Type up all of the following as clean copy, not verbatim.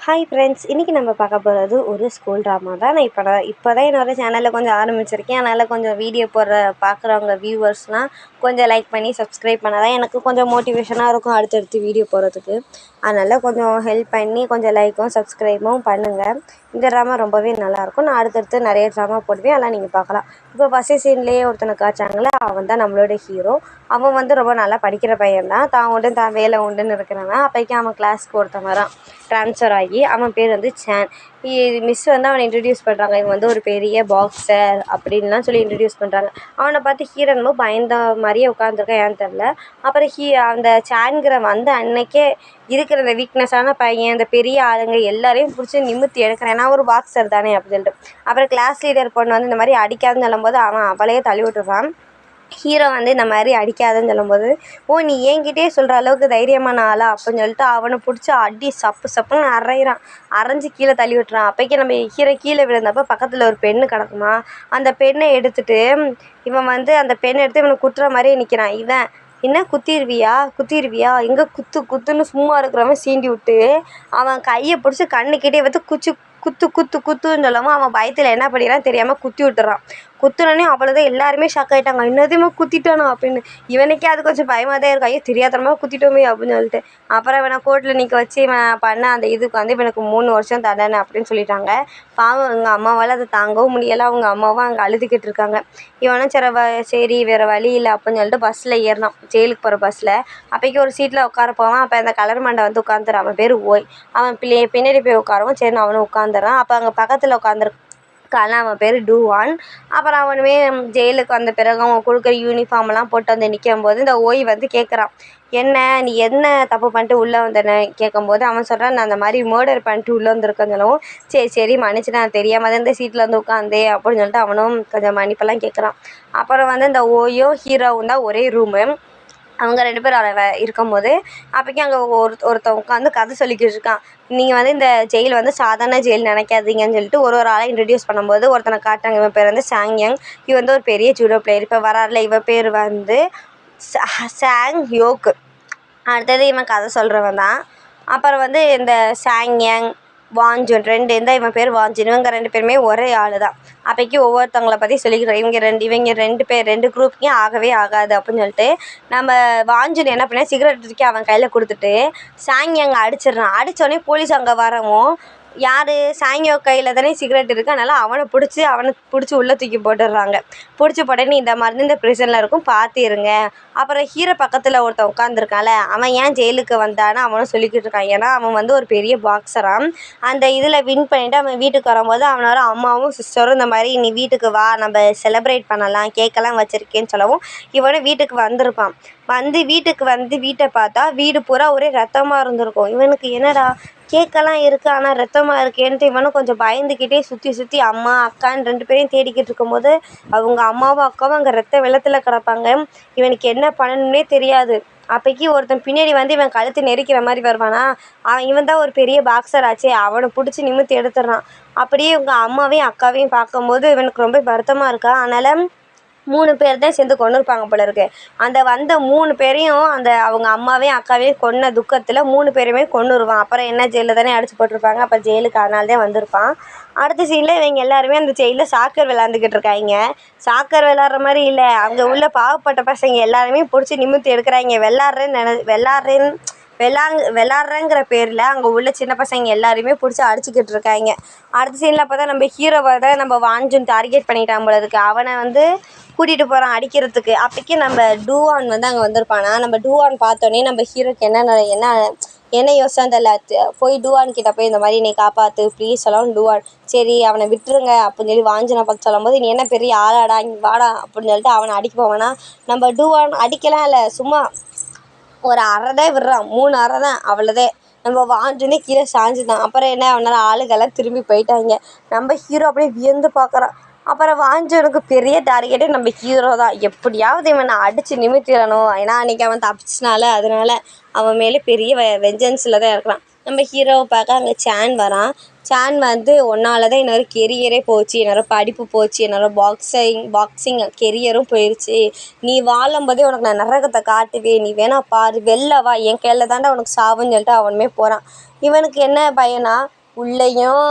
Hi friends, இன்றைக்கி நம்ம பார்க்க போகிறது ஒரு ஸ்கூல் ட்ராமா தான். நான் இப்போ தான் என்னோடய சேனலில் கொஞ்சம் ஆரம்பிச்சிருக்கேன். அதனால் கொஞ்சம் வீடியோ பார்க்குறவங்க வியூவர்ஸ்லாம் கொஞ்சம் லைக் பண்ணி சப்ஸ்கிரைப் பண்ணால் தான் எனக்கு கொஞ்சம் மோட்டிவேஷனாக இருக்கும் அடுத்தடுத்து வீடியோ போடுறதுக்கு. அதனால் கொஞ்சம் ஹெல்ப் பண்ணி கொஞ்சம் லைக்கும் சப்ஸ்கிரைபும் பண்ணுங்கள். இந்த ட்ராமா ரொம்பவே நல்லாயிருக்கும். நான் அடுத்தடுத்து நிறைய ட்ராமா போடுவேன், அதெல்லாம் நீங்கள் பார்க்கலாம். இப்போ ஃபஸ்ட்டு சீன்லேயே ஒருத்தனை காய்ச்சாங்களே, அவன் தான் நம்மளோட ஹீரோ. அவன் வந்து ரொம்ப நல்லா படிக்கிற பையன் தான். தான் உண்டு தான் வேலை உண்டுன்னு இருக்கிறவன். அப்போக்கி அவன் கிளாஸ்க்கு ஒருத்தன் வரான், ட்ரான்ஸ்ஃபர் ஆகி. அவன் பேர் வந்து சேன். மிஸ் வந்து அவனை இன்ட்ரடியூஸ் பண்ணுறாங்க. இவன் வந்து ஒரு பெரிய பாக்ஸர் அப்படின்லாம் சொல்லி இன்ட்ரடியூஸ் பண்ணுறாங்க. அவனை பார்த்து ஹீரோ என்னமோ பயந்த மாதிரியே உட்காந்துருக்கான், ஏன்னு தெரில. அப்புறம் அந்த சேன்கிற வந்து அன்னைக்கே இருக்கிற இந்த வீக்னஸான பையன், இந்த பெரிய ஆளுங்க எல்லாரையும் பிடிச்சி நிமித்தி எடுக்கிறேன், நான் ஒரு பாக்ஸர் தானே அப்படின்னு சொல்லிட்டு. அப்புறம் கிளாஸ் லீடர் பொண்ணு வந்து இந்த மாதிரி அடிக்காதுன்னு சொல்லும்போது அவன் அவளையே தள்ளி விட்டுருவான். ஹீரோ வந்து இந்த மாதிரி அடிக்காதுன்னு சொல்லும்போது, ஓ நீ என்கிட்டயே சொல்கிற அளவுக்கு தைரியமான ஆளா அப்படின்னு சொல்லிட்டு அவனை பிடிச்சி அடி சப்பு சப்புன்னு அரைகிறான். அரைஞ்சி கீழே தள்ளி விட்டுறான். அப்போக்கி நம்ம ஹீரோ கீழே விழுந்தப்போ பக்கத்தில் ஒரு பெண்ணு கிடக்குமா, அந்த பெண்ணை எடுத்துகிட்டு இவன் வந்து அந்த பெண்ணை எடுத்து இவனை குத்துற மாதிரியே நிற்கிறான். இவன் என்ன குத்திடுவியா எங்கே குத்துன்னு சும்மா இருக்கிறவன் சீண்டி விட்டு அவன் கையை பிடிச்சி கண்ணுக்கிட்டே வந்து குத்துன்னு சொல்லவும் அவன் பயத்தில் என்ன பண்ணிடுறான் தெரியாமல் குத்தி விட்டுறான். குத்துனோடனே அவ்வளோதான், எல்லாருமே ஷாக் ஆகிட்டாங்க. என்னதையுமே குத்திட்டானோ அப்படின்னு. இவனுக்கே அது கொஞ்சம் பயமாக தான் இருக்கும், ஐயோ தெரியாதனமாக குத்திட்டோமே அப்படின்னு சொல்லிட்டு. அப்புறம் இவனை கோர்ட்டில் நிற்க வச்சு இவன் பண்ண அந்த இதுக்கு வந்து இவனுக்கு 3 வருஷம் தண்டனை அப்படின்னு சொல்லிட்டாங்க. பாவம் அவங்க அம்மாவால் அதை தாங்கவும் முடியலை. அவங்க அம்மாவும் அங்கே அழுதுகிட்டு இருக்காங்க. இவனும் சரி வேறு வழி இல்லை அப்படின்னு சொல்லிட்டு பஸ்ஸில் ஏறினான், ஜெயிலுக்கு போகிற பஸ்ஸில். அப்போக்கி ஒரு சீட்டில் உட்கார போவான். அப்போ அந்த கலர் மண்டை வந்து உட்காந்துறான். அவன் பேர் ஓய். அவன் பின்னாடி போய் உட்காரவும் சரி அவனும் உட்காந்துறான். அப்போ அங்கே பக்கத்தில் உட்காந்துருக்கான், அவன் பேர் டூவான். அப்புறம் அவனுமே ஜெயிலுக்கு வந்த பிறகு அவன் கொடுக்குற யூனிஃபார்ம்லாம் போட்டு வந்து நிற்கும்போது இந்த ஓய் வந்து கேட்குறான், நீ என்ன தப்பு பண்ணிட்டு உள்ளே வந்தேன்னு கேட்கும்போது அவன் சொல்கிறான், நான் அந்த மாதிரி மர்டர் பண்ணிட்டு உள்ளே வந்திருக்கேன்னு சொல்லவும், சரி மன்னிச்சு, நான் தெரியாமல் தான் இந்த சீட்டில் வந்து உட்காந்தே அப்படின்னு சொல்லிட்டு அவனும் கொஞ்சம் மன்னிப்பெல்லாம் கேட்குறான். அப்புறம் வந்து இந்த ஓயும் ஹீரோவும் தான் ஒரே ரூமு. அவங்க 2 பேரும் இருக்கும்போது அப்போக்கி அங்கே ஒருத்தன் உட்காந்து கதை சொல்லிக்கிட்டு இருக்கான். நீங்கள் வந்து இந்த ஜெயில் வந்து சாதாரண ஜெயில் நினைக்காதீங்கன்னு சொல்லிட்டு ஒரு ஆளாக இன்ட்ரடியூஸ் பண்ணும்போது ஒருத்தனை காட்டாங்க. இவன் பேர் வந்து சாங்யங். இவன் வந்து ஒரு பெரிய ஜூடோ பிளேயர். இப்போ வராருல, இவன் பேர் வந்து சாங் யோக்கு. அடுத்தது இவன் கதை சொல்கிறவன் தான். அப்புறம் வந்து இந்த சாங்யங், வாஞ்சுன் இந்த இவன் பேர் வாஞ்சுன். இவங்க 2 பேருமே ஒரே ஆள் தான். அப்போக்கி ஒவ்வொருத்தவங்களை பற்றி சொல்லிக்கிறோம். இவங்க 2 பேர் 2 குரூப்புக்கும் ஆகவே ஆகாது அப்படின்னு சொல்லிட்டு நம்ம வாஞ்சுன் என்ன பண்ண சிகரெட் தூக்கி அவன் கையில் கொடுத்துட்டு சாங்யங் அடிச்சிடுறான். அடித்தோடனே போலீஸ் அங்கே வரவும் யார் சாங்கியோ கையில் தானே சிகரெட் இருக்குது, அதனால் அவனை பிடிச்சி உள்ளே தூக்கி போட்டுடுறாங்க. பிடிச்சி போட்டேன்னு இந்த மாதிரி இந்த ப்ரிசனில் இருக்கும், பார்த்திருங்க. அப்புறம் ஹீரோ பக்கத்தில் ஒருத்தன் உட்காந்துருக்கான்ல, அவன் ஏன் ஜெயிலுக்கு வந்தான்னு அவனும் சொல்லிக்கிட்டு இருக்கான். ஏன்னா அவன் வந்து ஒரு பெரிய பாக்ஸரான். அந்த இதில் வின் பண்ணிவிட்டு அவன் வீட்டுக்கு வரும்போது அவனோட அம்மாவும் சிஸ்டரும் இந்த மாதிரி நீ வீட்டுக்கு வா, நம்ம செலிப்ரேட் பண்ணலாம், கேக்கெல்லாம் வச்சுருக்கேன்னு சொல்லவும் இவனும் வீட்டுக்கு வந்திருப்பான். வீட்டை பார்த்தா வீடு பூரா ஒரே ரத்தமாக இருந்திருக்கும். இவனுக்கு என்னடா கேக்கெல்லாம் இருக்குது ஆனால் ரத்தமாக இருக்கேன்ட்டு இவனும் கொஞ்சம் பயந்துக்கிட்டே சுற்றி அம்மா அக்கான்னு 2 பேரையும் தேடிக்கிட்டு இருக்கும்போது அவங்க அம்மாவும் அக்காவும் அங்கே ரத்த வெள்ளத்தில் கிடப்பாங்க. இவனுக்கு என்ன பண்ணணும்னே தெரியாது. அப்போக்கி ஒருத்தன் பின்னாடி வந்து இவன் கழுத்து நெரிக்கிற மாதிரி வருவானா, இவன் தான் ஒரு பெரிய பாக்ஸர் ஆச்சே, அவனை பிடிச்சி நிமிர்த்தி எடுத்துடுறான். அப்படியே இவங்க அம்மாவையும் அக்காவையும் பார்க்கும்போது இவனுக்கு ரொம்ப வருத்தமாக இருக்கா. அதனால் 3 பேர் தான் சேர்ந்து கொன்றுருப்பாங்க போல இருக்கு. அந்த வந்த 3 பேரையும் அவங்க அம்மாவையும் அக்காவையும் கொன்ன துக்கத்தில் 3 பேருமே கொன்றுருவான். அப்புறம் என்ன ஜெயிலில் தானே அடைச்சி போட்டிருப்பாங்க, அப்போ ஜெயிலுக்கு அதனால தான் வந்திருப்பான். அடுத்த சீனில் இவங்க எல்லாருமே அந்த ஜெயிலில் சாக்கர் விளாண்டுக்கிட்டு இருக்காங்க. சாக்கர் விளாட்ற மாதிரி இல்லை, அங்கே உள்ள பாவப்பட்ட பசங்க எல்லாருமே பிடிச்சி நிமிர்த்தி எடுக்கிறாங்க. விளாட்றேங்கிற பேரில் அங்கே உள்ள சின்ன பசங்க எல்லாருமே பிடிச்சி அடிச்சுக்கிட்டு இருக்காங்க. அடுத்த சீனில் பார்த்தா நம்ம ஹீரோவை தான் நம்ம வாஞ்சுன் டார்கெட் பண்ணிட்டான் போல இருக்குது. அவனை வந்து கூட்டிகிட்டு போகிறான் அடிக்கிறதுக்கு. அப்போக்கி நம்ம டூவான் வந்து அங்கே வந்திருப்பானா. நம்ம டூவான் பார்த்தோன்னே நம்ம ஹீரோக்கு என்ன யோசனை தெரியல. போய் டூவான் கிட்டே போய் இந்த மாதிரி நீ காப்பாற்று ப்ளீஸ் சொல்லவும் டூவான் சரி அவனை விட்டுருங்க அப்படின்னு சொல்லி வாஞ்சுனை பார்த்து சொல்லும்போது, நீ என்ன பெரிய ஆளாடா இங்கே வாடா அப்படின்னு சொல்லிட்டு அவனை அடிக்க போவானா. நம்ம டூவான் அடிக்கலாம் இல்லை, சும்மா ஒரு அறை தான் விடுறான், 3 அறை தான், அவ்வளோதே. நம்ம வாஞ்சுனே கீழே சாஞ்சுதான். அப்புறம் என்ன அவனால் ஆளுகெல்லாம் திரும்பி போயிட்டாங்க. நம்ம ஹீரோ அப்படியே வியந்து பார்க்குறான். அப்புறம் வாஞ்சுனுக்கு பெரிய டார்கெட்டே நம்ம ஹீரோ தான். எப்படியாவது இவனை அடித்து நிமித்திடணும், ஏன்னா அன்றைக்கி அவன் தப்பிச்சினால அதனால் அவன் மேலே பெரிய வெஞ்சன்ஸில் தான் இருக்கிறான். நம்ம ஹீரோவை பார்க்க அங்கே சான் வரான். சான் வந்து உன்னால தான் என்னோட கெரியரே போச்சு, என்னோட படிப்பு போச்சு, என்னோட பாக்ஸிங் கெரியரும் போயிடுச்சு. நீ வாழும்போதே உனக்கு நான் நரகத்தை காட்டுவேன், நீ வேணா பாரு, வெளில வா, என் கையில் தாண்டா உனக்கு சாவுன்னு சொல்லிட்டு அவனுமே போகிறான். இவனுக்கு என்ன பயனா, உள்ளேயும்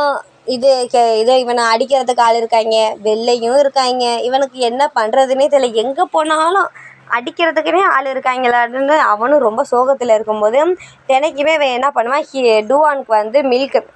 இதோ இவனை அடிக்கிறதுக்கு ஆள் இருக்காங்க, வெளிலையும் இருக்காங்க. இவனுக்கு என்ன பண்ணுறதுனே தெரியல. எங்கே போனாலும் அடிக்கிறதுக்குனே ஆள் இருக்காங்களான்னு அவனும் ரொம்ப சோகத்தில் இருக்கும்போது தினைக்குமே இவன் என்ன பண்ணுவான், டூவானுக்கு வந்து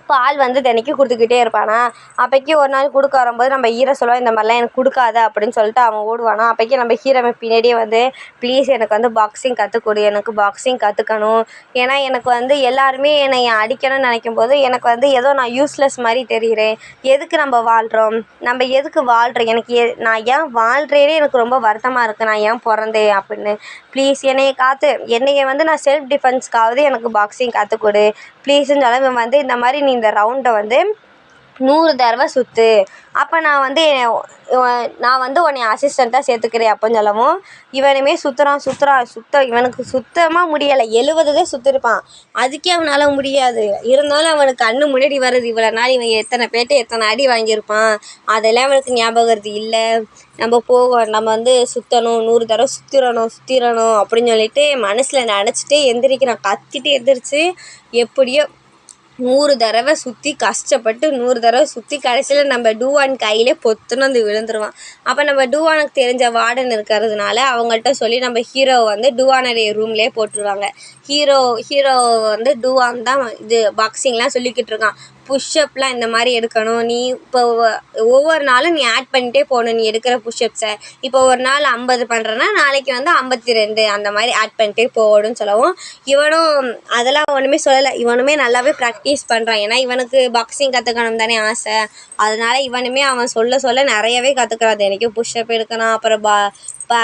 பால் வந்து தினைக்கும் கொடுத்துக்கிட்டே இருப்பானா. அப்போக்கி ஒரு நாள் கொடுக்க வரும்போது நம்ம ஹீரோ சொல்லுவான், இந்த மாதிரிலாம் எனக்கு கொடுக்காத அப்படின்னு சொல்லிட்டு அவன் ஓடுவானா. அப்போக்கி நம்ம ஹீரோவை பின்னாடியே வந்து, ப்ளீஸ் எனக்கு வந்து பாக்ஸிங் கற்றுக்கொடு, எனக்கு பாக்ஸிங் கற்றுக்கணும். ஏன்னா எனக்கு வந்து எல்லாருமே என்னை அடிக்கணும்னு நினைக்கும் போது எனக்கு வந்து ஏதோ நான் யூஸ்லெஸ் மாதிரி தெரிகிறேன். எதுக்கு நம்ம வாழ்கிறோம், நம்ம எதுக்கு வாழ்கிறோம், எனக்கு நான் ஏன் வாழ்கிறேனே எனக்கு ரொம்ப வருத்தமாக இருக்குது, நான் ஏன் பிறந்தேன் அப்படின்னு. ப்ளீஸ் என்னைய வந்து நான் செல்ஃப் டிஃபென்ஸ்க்காவது எனக்கு பாக்ஸிங் கற்றுக்கொடு ப்ளீஸுன்னு சொல்ல. இவன் வந்து இந்த மாதிரி நீ இந்த ரவுண்டை வந்து 100 தடவை சுற்று, அப்போ நான் வந்து உன்னை அசிஸ்டண்ட்டாக சேர்த்துக்கிறேன் அப்படின்னு சொல்லவும், இவனுமே இவனுக்கு சுத்தமாக முடியலை. 70 தான் சுற்றிருப்பான். அதுக்கே அவனால் முடியாது. இருந்தாலும் அவனுக்கு கண்ணு முன்னாடி வருது, இவ்வளோ நாள் இவன் எத்தனை அடி வாங்கியிருப்பான், அதெல்லாம் அவனுக்கு ஞாபகம் இல்லை. நம்ம வந்து சுற்றணும், 100 தடவை சுற்றிடணும் அப்படின்னு சொல்லிட்டு மனசில் நினச்சிட்டே எந்திரிக்கிறான். கத்திட்டு எந்திரிச்சு எப்படியோ 100 தடவை சுற்றி, கஷ்டப்பட்டு 100 தடவை சுற்றி கடைசியில் நம்ம டூவான் கையிலே பொத்துன்னு வந்து விழுந்துருவான். அப்போ நம்ம டூவானுக்கு தெரிஞ்ச வார்டன் இருக்கிறதுனால அவங்கள்ட்ட சொல்லி நம்ம ஹீரோவை வந்து டூவானுடைய ரூம்லேயே போட்டுருவாங்க. ஹீரோ வந்து டூவான் தான் இது பாக்ஸிங்லாம் சொல்லிக்கிட்டு இருக்கான். புஷ்அப்லாம் இந்த மாதிரி எடுக்கணும், நீ இப்போ ஒவ்வொரு நாளும் நீ ஆட் பண்ணிகிட்டே போகணும் நீ எடுக்கிற புஷ்அப்ஸை. இப்போ ஒரு நாள் 50 பண்ணுறேன்னா நாளைக்கு வந்து 52 அந்த மாதிரி ஆட் பண்ணிட்டே போகணும்னு சொல்லவும், இவனும் அதெல்லாம் ஒன்றுமே சொல்லலை. இவனுமே நல்லாவே ப்ராக்டிஸ் பண்ணுறான். ஏன்னா இவனுக்கு பாக்ஸிங் கற்றுக்கணும் தானே ஆசை. அதனால் இவனுமே அவன் சொல்ல நிறையவே கற்றுக்கிறான். தினைக்கும் புஷ்அப் எடுக்கிறான். அப்புறம்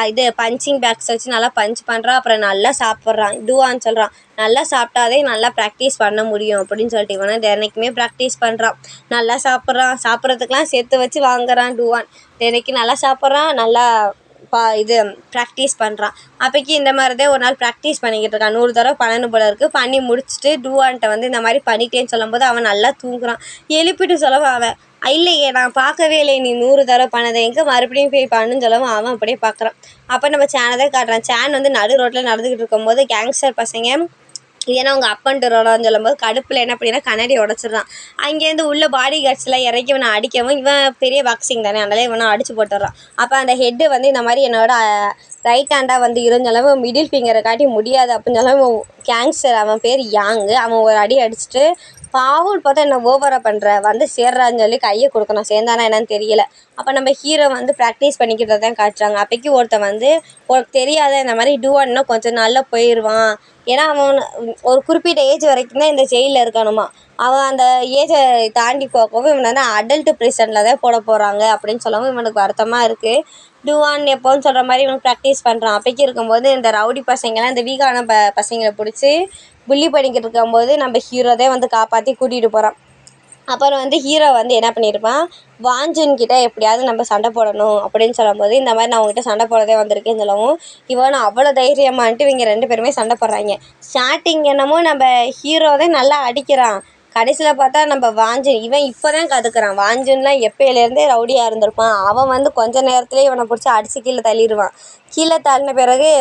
இது பஞ்சிங் பேக்ஸ் வச்சு நல்லா பஞ்ச் பண்ணுறான். அப்புறம் நல்லா சாப்பிட்றான். டூவான்னு சொல்கிறான், நல்லா சாப்பிட்டாதே நல்லா ப்ராக்டிஸ் பண்ண முடியும் அப்படின்னு சொல்லிட்டு இவனை தினைக்குமே ப்ராக்டிஸ் பண்ணுறான். நல்லா சாப்பிட்றதுக்கெலாம் சேர்த்து வச்சு வாங்குறான் டூவான். தினைக்கும் நல்லா சாப்பிட்றான், நல்லா இது ப்ராக்டிஸ் பண்ணுறான். அப்போக்கி இந்த மாதிரி தான் ஒரு நாள் ப்ராக்டிஸ் பண்ணிக்கிட்டு இருக்கான். 100 தடவை பண்ணணும் போல இருக்குது. பண்ணி முடிச்சுட்டு டூவான்ட்ட வந்து இந்த மாதிரி பண்ணிட்டேன்னு சொல்லும்போது அவன் நல்லா தூங்குறான். எழுப்பிட்டு சொல்லவும் அவன், இல்லையே நான் பார்க்கவே இல்லை நீ 100 தடவை பண்ணதை, எங்கே மறுபடியும் போய் பண்ணுன்னு சொல்லவும் அவன் அப்படியே பார்க்குறான். அப்போ நம்ம சேனை காட்டுறான். சேன் வந்து நடு ரோட்டில் நடந்துக்கிட்டு இருக்கும்போது கேங்ஸ்டர் பசங்க ஏன்னா அவங்க அப்பன்ட்டு ரோடான்னு சொல்லும்போது கடுப்பில் என்ன பண்ணினா கண்ணாடி உடச்சிட்றான். அங்கேருந்து உள்ள பாடி கார்ட்ஸ்லாம் இறக்கி இவனை அடிக்கவும், இவன் பெரிய பாக்ஸிங் தானே அதனால் இவனை அடித்து போட்டுடுறான். அப்போ அந்த ஹெட்டு வந்து இந்த மாதிரி என்னோட ரைட் ஹேண்டாக வந்து இருந்தாலும் மிடில் ஃபிங்கரை காட்டி முடியாது அப்படின்னு சொல்லாமல் கேங்ஸ்டர், அவன் பேர் யாங்கு, அவன் ஒரு அடி அடிச்சுட்டு பாவம்னு பார்த்தா என்ன ஓவராக பண்ணுற வந்து சேர்றான்னு சொல்லி கையை கொடுக்கணும். சேர்ந்தானா என்னன்னு தெரியல. அப்போ நம்ம ஹீரோ வந்து ப்ராக்டிஸ் பண்ணிக்கிட்டதை தான் காட்டுறாங்க. அப்போக்கி ஒருத்தன் வந்து உனக்கு தெரியாத இந்த மாதிரி டூவான்னா கொஞ்சம் நாளில் போயிடுவான். ஏன்னா அவன் ஒரு குறிப்பிட்ட ஏஜ் வரைக்கும் தான் இந்த ஜெயிலில் இருக்கணுமா. அவன் அந்த ஏஜை தாண்டி போகவும் இவனை வந்து அடல்ட் ப்ரிசனில் தான் போட போகிறாங்க அப்படின்னு சொல்லவும் இவனுக்கு வருத்தமாக இருக்குது. டூவான் எப்போன்னு சொல்கிற மாதிரி இவன் ப்ராக்டிஸ் பண்ணுறான். அப்போக்கி இருக்கும்போது இந்த ரவுடி பசங்களாம் இந்த வீக்கான பசங்களை பிடிச்சி புள்ளி பண்ணிக்கிட்டு இருக்கும்போது நம்ம ஹீரோ தான் வந்து காப்பாற்றி கூட்டிகிட்டு போகிறான். அப்புறம் வந்து ஹீரோ வந்து என்ன பண்ணியிருப்பான், வாஞ்சன்கிட்ட எப்படியாவது நம்ம சண்டை போடணும் அப்படின்னு சொல்லும்போது, இந்த மாதிரி நான் உங்ககிட்ட சண்டை போடவே வந்திருக்கேன்னு சொல்லவும், இவன் அவ்வளோ தைரியமான்ட்டு இவங்க 2 பேருமே சண்டை போடுறாங்க. ஸ்டார்டிங் என்னமோ நம்ம ஹீரோ தான் நல்லா அடிக்கிறான். கடைசியில் பார்த்தா நம்ம வாஞ்சன் இவன் இப்போ தான் கற்றுக்குறான். வாஞ்சன்லாம் எப்போலேருந்தே ரவுடியாக இருந்திருப்பான். அவன் வந்து கொஞ்ச நேரத்துலேயே இவனை பிடிச்சி அடித்து கீழே தள்ளிடுவான். கீழே தள்ளின பிறகு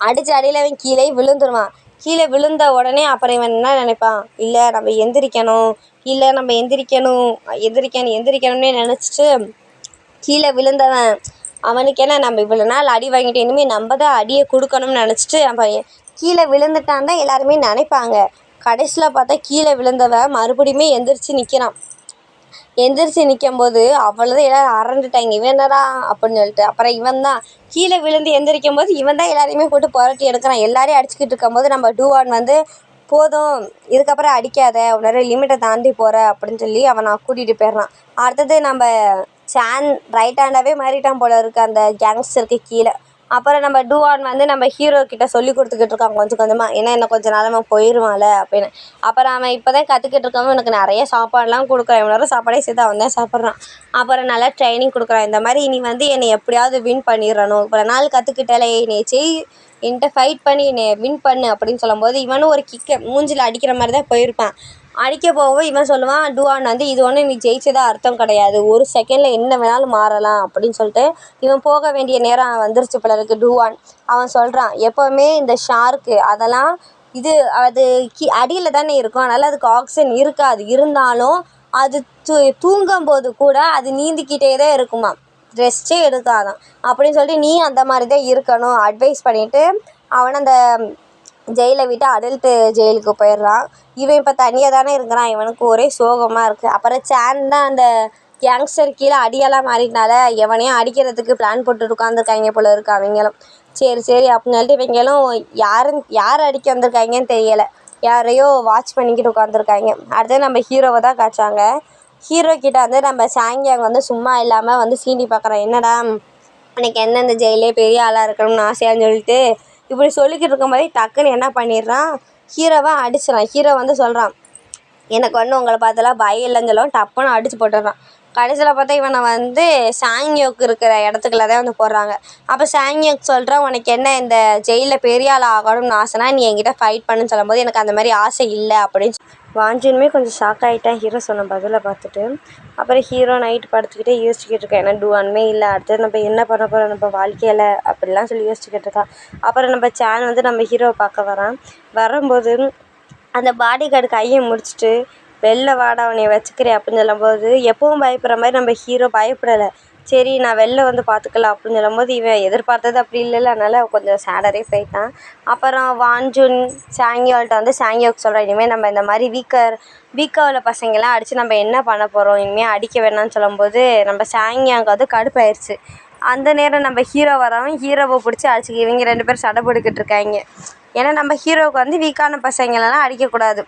அடித்த அடியில் அவன் கீழே விழுந்துருவான். கீழே விழுந்த உடனே அப்புறம் இவன் என்ன நினைப்பான், நம்ம எந்திரிக்கணும்னே நினச்சிட்டு கீழே விழுந்தவன் அவனுக்கு என்ன நம்ம இவ்வளோ நாள் அடி வாங்கிட்டு இனிமேல் நம்ம தான் அடியை கொடுக்கணும்னு நினச்சிட்டு அவன் கீழே விழுந்துட்டான் தான் எல்லாருமே நினைப்பாங்க. கடைசியில் பார்த்தா கீழே விழுந்தவன் மறுபடியுமே எந்திரிச்சு நிற்கும்போது அவ்வளோதான் எல்லோரும் அரண்டுட்டாங்க. இவன் என்னடா அப்படின்னு சொல்லிட்டு. அப்புறம் இவன் தான் கீழே விழுந்து எந்திரிக்கும் போது இவன் தான் எல்லாரையுமே போட்டு புரட்டி எடுக்கிறான். எல்லாரையும் அடிச்சுக்கிட்டு இருக்கும்போது நம்ம டூவான் வந்து, போதும் இதுக்கப்புறம் அடிக்காத, உன்னோட லிமிட்டை தாண்டி போகிற அப்படின்னு சொல்லி அவனை கூட்டிகிட்டு போயிடுறான். அடுத்தது நம்ம சான் ரைட் ஹேண்டாகவே மாறிட்டான் போல இருக்குது அந்த கேங்ஸ்டருக்கு கீழே. அப்புறம் நம்ம டூவான் வந்து நம்ம ஹீரோ கிட்ட சொல்லி கொடுத்துக்கிட்டு இருக்கான் கொஞ்சம் கொஞ்சமாக, ஏன்னா இன்னும் கொஞ்சம் நாள் அவன் போயிடுவான்ல அப்படின்னு. அப்புறம் அவன் இப்போ தான் கற்றுக்கிட்டு இருக்கவன் எனக்கு நிறைய சாப்பாடுலாம் கொடுக்குறான், இவ்வளோ சாப்பாடே சேர்த்து அவன் தான் சாப்பிட்றான். அப்புறம் நல்லா ட்ரைனிங் கொடுக்குறான், இந்த மாதிரி நீ வந்து என்னை எப்படியாவது வின் பண்ணிடணும், இவ்வளோ நாள் கற்றுக்கிட்டாலே நீ என்கிட்ட ஃபைட் பண்ணி என்னை வின் பண்ணு அப்படின்னு சொல்லும்போது இவனும் ஒரு கிக்கை மூஞ்சில் அடிக்கிற மாதிரி தான் போயிருப்பான். அடிக்க போகவும் இவன் சொல்லுவான் டூவான் வந்து, இது ஒன்று நீ ஜெயிச்சதா அர்த்தம் கிடையாது, ஒரு செகண்டில் என்ன வேணாலும் மாறலாம் அப்படின்னு சொல்லிட்டு இவன் போக வேண்டிய நேரம் வந்துருச்சு போல இருக்கு டூவான். அவன் சொல்கிறான், எப்போவுமே இந்த ஷார்க்கு அதெல்லாம் இது அது அடியில் தானே இருக்கும், அதனால் அதுக்கு ஆக்சிஜன் இருக்காது, இருந்தாலும் அது தூங்கும்போது கூட அது நீந்திக்கிட்டே தான் இருக்குமா, ரெஸ்ட்டே எடுக்காதான் அப்படின்னு சொல்லிட்டு நீ அந்த மாதிரி தான் இருக்கணும் அட்வைஸ் பண்ணிவிட்டு அவனை அந்த ஜெயிலை விட்டு அடல்ட்டு ஜெயிலுக்கு போயிடுறான். இவன் இப்போ தனியாக தானே இருக்கிறான், இவனுக்கு ஒரே சோகமாக இருக்குது. அப்புறம் சேன் தான் அந்த கேங்ஸ்டர் கீழே அடியெல்லாம் மாறினால எவனையும் அடிக்கிறதுக்கு பிளான் போட்டு உட்காந்துருக்காங்க போல இருக்கு அவங்களும். சரி சரி அப்படின்னு சொல்லிட்டு இவங்களும் யார் அடிக்க வந்திருக்காங்கன்னு தெரியலை, யாரையோ வாட்ச் பண்ணிக்கிட்டு உட்காந்துருக்காங்க. அடுத்தது நம்ம ஹீரோவை தான் காய்ச்சாங்க. ஹீரோ கிட்ட வந்து நம்ம சாங்கியாங் வந்து சும்மா இல்லாமல் வந்து சீண்டி பார்க்குறான், என்னடா உனக்கு என்ன இந்த ஜெயிலே பெரிய ஆளாக இருக்கணும்னு ஆசையான்னு சொல்லிட்டு இப்படி சொல்லிக்கிட்டு இருக்கும்போதே டக்குன்னு என்ன பண்ணிடுறான், ஹீரோவை அடிச்சிடறான். ஹீரோ வந்து சொல்கிறான், எனக்கு வந்து உங்களை பார்த்தலாம் பயம் இல்லைன்னு சொல்லவும் டப்புன்னு அடித்து போட்டுடுறான். கடைசியில் பார்த்தா இவனை வந்து சாங்கியோக்கு இருக்கிற இடத்துக்குள்ள தான் வந்து போடுறாங்க. அப்போ சாங்கியோக் சொல்கிறான், உனக்கு என்ன இந்த ஜெயிலில் பெரிய ஆள் ஆகணும்னு ஆசைனா நீ என்கிட்ட ஃபைட் பண்ணுன்னு சொல்லும்போது எனக்கு அந்த மாதிரி ஆசை இல்லை அப்படின்னு வாஞ்சினுமே கொஞ்சம் ஷாக் ஆகிட்டேன் ஹீரோ சொன்ன பதிலை பார்த்துட்டு. அப்புறம் ஹீரோ நைட்டு படுத்துக்கிட்டே யோசிச்சுக்கிட்டு இருக்கேன், ஏன்னா டூவானுமே இல்லை, அடுத்தது நம்ம என்ன பண்ண போகிறோம் நம்ம வாழ்க்கையில் அப்படிலாம் சொல்லி யோசிச்சுக்கிட்டு இருக்கான். அப்புறம் நம்ம சேன் வந்து நம்ம ஹீரோவை பார்க்க வரான். வரும்போது அந்த பாடி கார்டு கையை முடிச்சுட்டு வெளில வாடா உன்னை வச்சுக்கிறேன் அப்படின்னு சொல்லும்போது எப்பவும் பயப்படுற மாதிரி நம்ம ஹீரோ பயப்படலை. சரி நான் வெளில வந்து பார்த்துக்கலாம் அப்படின்னு சொல்லும்போது இவன் எதிர்பார்த்தது அப்படி இல்லைல்ல, அதனால் கொஞ்சம் சேடரே போயிட்டான். அப்புறம் வான்ஜுன் சாங்கியோல்கிட்ட வந்து சாங்கியோக்கு சொல்கிறேன், இனிமேல் நம்ம இந்த மாதிரி வீக்காக உள்ள பசங்கள்லாம் அடித்து நம்ம என்ன பண்ண போகிறோம், இனிமேல் அடிக்க வேணாம்னு சொல்லும்போது நம்ம சாங்கியாங்க வந்து கடுப்பாயிருச்சு. அந்த நேரம் நம்ம ஹீரோ வரவன் ஹீரோவை பிடிச்சி அடிச்சு இவங்க 2 பேரும் சண்டை போட்டுக்கிட்டு இருக்காங்க. ஏன்னா நம்ம ஹீரோவுக்கு வந்து வீக்கான பசங்களெல்லாம் அடிக்கக்கூடாது.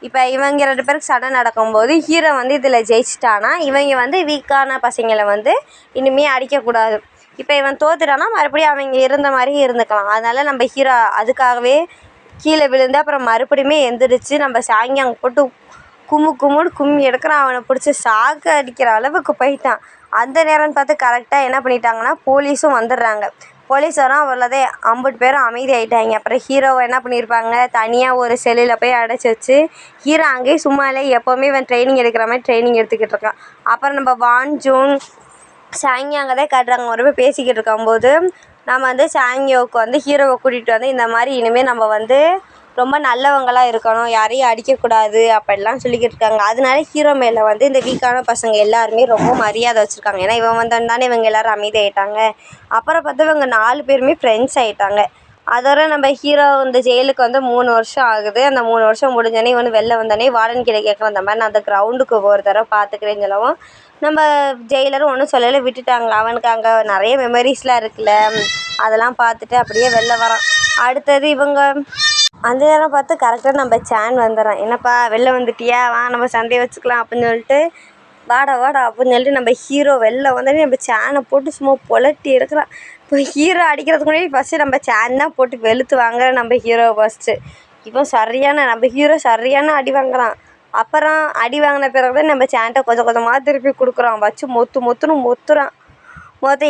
இப்போ இவங்க 2 பேருக்கு சண்டை நடக்கும்போது ஹீரோ வந்து இதில் ஜெயிச்சிட்டானா இவங்க வந்து வீக்கான பசங்களை வந்து இனிமேல் அடிக்கக்கூடாது. இப்போ இவன் தோத்துட்டானா மறுபடியும் அவங்க இருந்த மாதிரி இருந்துக்கலாம். அதனால் நம்ம ஹீரோ அதுக்காகவே கீழே விழுந்து அப்புறம் மறுபடியுமே எந்திரிச்சு நம்ம சாங்கியாங்க போட்டு கும்முன்னு கும்மி எடுக்கிறான். அவனை பிடிச்சி சாக்கு அடிக்கிற அளவுக்கு போயிட்டான். அந்த நேரம்னு பார்த்து கரெக்டாக என்ன பண்ணிட்டாங்கன்னா போலீஸும் வந்துடுறாங்க. போலீஸ் வரும், அவ்வளோதே அம்புட்டு பேரும் அமைதி ஆகிட்டாங்க. அப்புறம் ஹீரோவை என்ன பண்ணியிருப்பாங்க, தனியாக ஒரு செல்லில் போய் அடைச்சி வச்சு ஹீரோ அங்கேயும் சும்மா இல்லை, எப்போவுமே இவன் ட்ரைனிங் எடுக்கிற மாதிரி ட்ரைனிங் எடுத்துக்கிட்டு இருக்கான். அப்புறம் நம்ம வான்ஜூன் சாங்கியாங்க தான் காட்டுறாங்க. ஒரு போய் பேசிக்கிட்டு இருக்கும்போது நம்ம வந்து சாங்கியோவுக்கு வந்து ஹீரோவை கூட்டிகிட்டு வந்து இந்த மாதிரி இனிமேல் நம்ம வந்து ரொம்ப நல்லவங்களாக இருக்கணும், யாரையும் அடிக்கக்கூடாது அப்படிலாம் சொல்லிக்கிட்டு இருக்காங்க. அதனால ஹீரோ மேலே வந்து இந்த வீக்கான பசங்க எல்லாருமே ரொம்ப மரியாதை வச்சுருக்காங்க. ஏன்னா இவன் வந்தோன்னு இவங்க எல்லோரும் அமைதி ஆகிட்டாங்க. அப்புறம் பார்த்தா இவங்க 4 பேருமே ஃப்ரெண்ட்ஸ் ஆகிட்டாங்க. அதோட நம்ம ஹீரோ இந்த ஜெயிலுக்கு வந்து 3 வருஷம் ஆகுது. அந்த 3 வருஷம் முடிஞ்சோடனே இவன் வெளில வந்தோடனே வார்டன் கிட்ட கேட்க வந்த மாதிரி நான் அந்த கிரவுண்டுக்கு ஒரு தடவை பார்த்துக்கிறேன்னு சொல்லவும் நம்ம ஜெயிலரும் ஒன்றும் சொல்லலை, விட்டுட்டாங்க. அவனுக்கு அங்கே நிறைய மெமரிஸ்லாம் இருக்குல்ல, அதெல்லாம் பார்த்துட்டு அப்படியே வெளில வரான். அடுத்தது இவங்க அந்த நேரம் பார்த்து கரெக்டாக நம்ம சேன் வந்துடுறான். என்னப்பா வெளில வந்துட்டியா, வா நம்ம சண்டையை வச்சுக்கலாம் அப்படின்னு சொல்லிட்டு வாடா அப்படின்னு சொல்லிட்டு நம்ம ஹீரோ வெளில வந்தோடனே நம்ம சேனை போட்டு சும்மா புலட்டி எடுக்கிறான். இப்போ ஹீரோ அடிக்கிறதுக்கு முன்னாடி ஃபஸ்ட்டு நம்ம சேன் தான் போட்டு வெளுத்து வாங்குற நம்ம ஹீரோ ஃபஸ்ட்டு. இப்போ நம்ம ஹீரோ சரியான அடி வாங்குறான். அப்புறம் அடி வாங்கின பிறகு தான் நம்ம சேன்ட்டை கொஞ்சம் கொஞ்சமாக திருப்பி கொடுக்குறான். வச்சு மொத்துன்னு மொத்துறான்.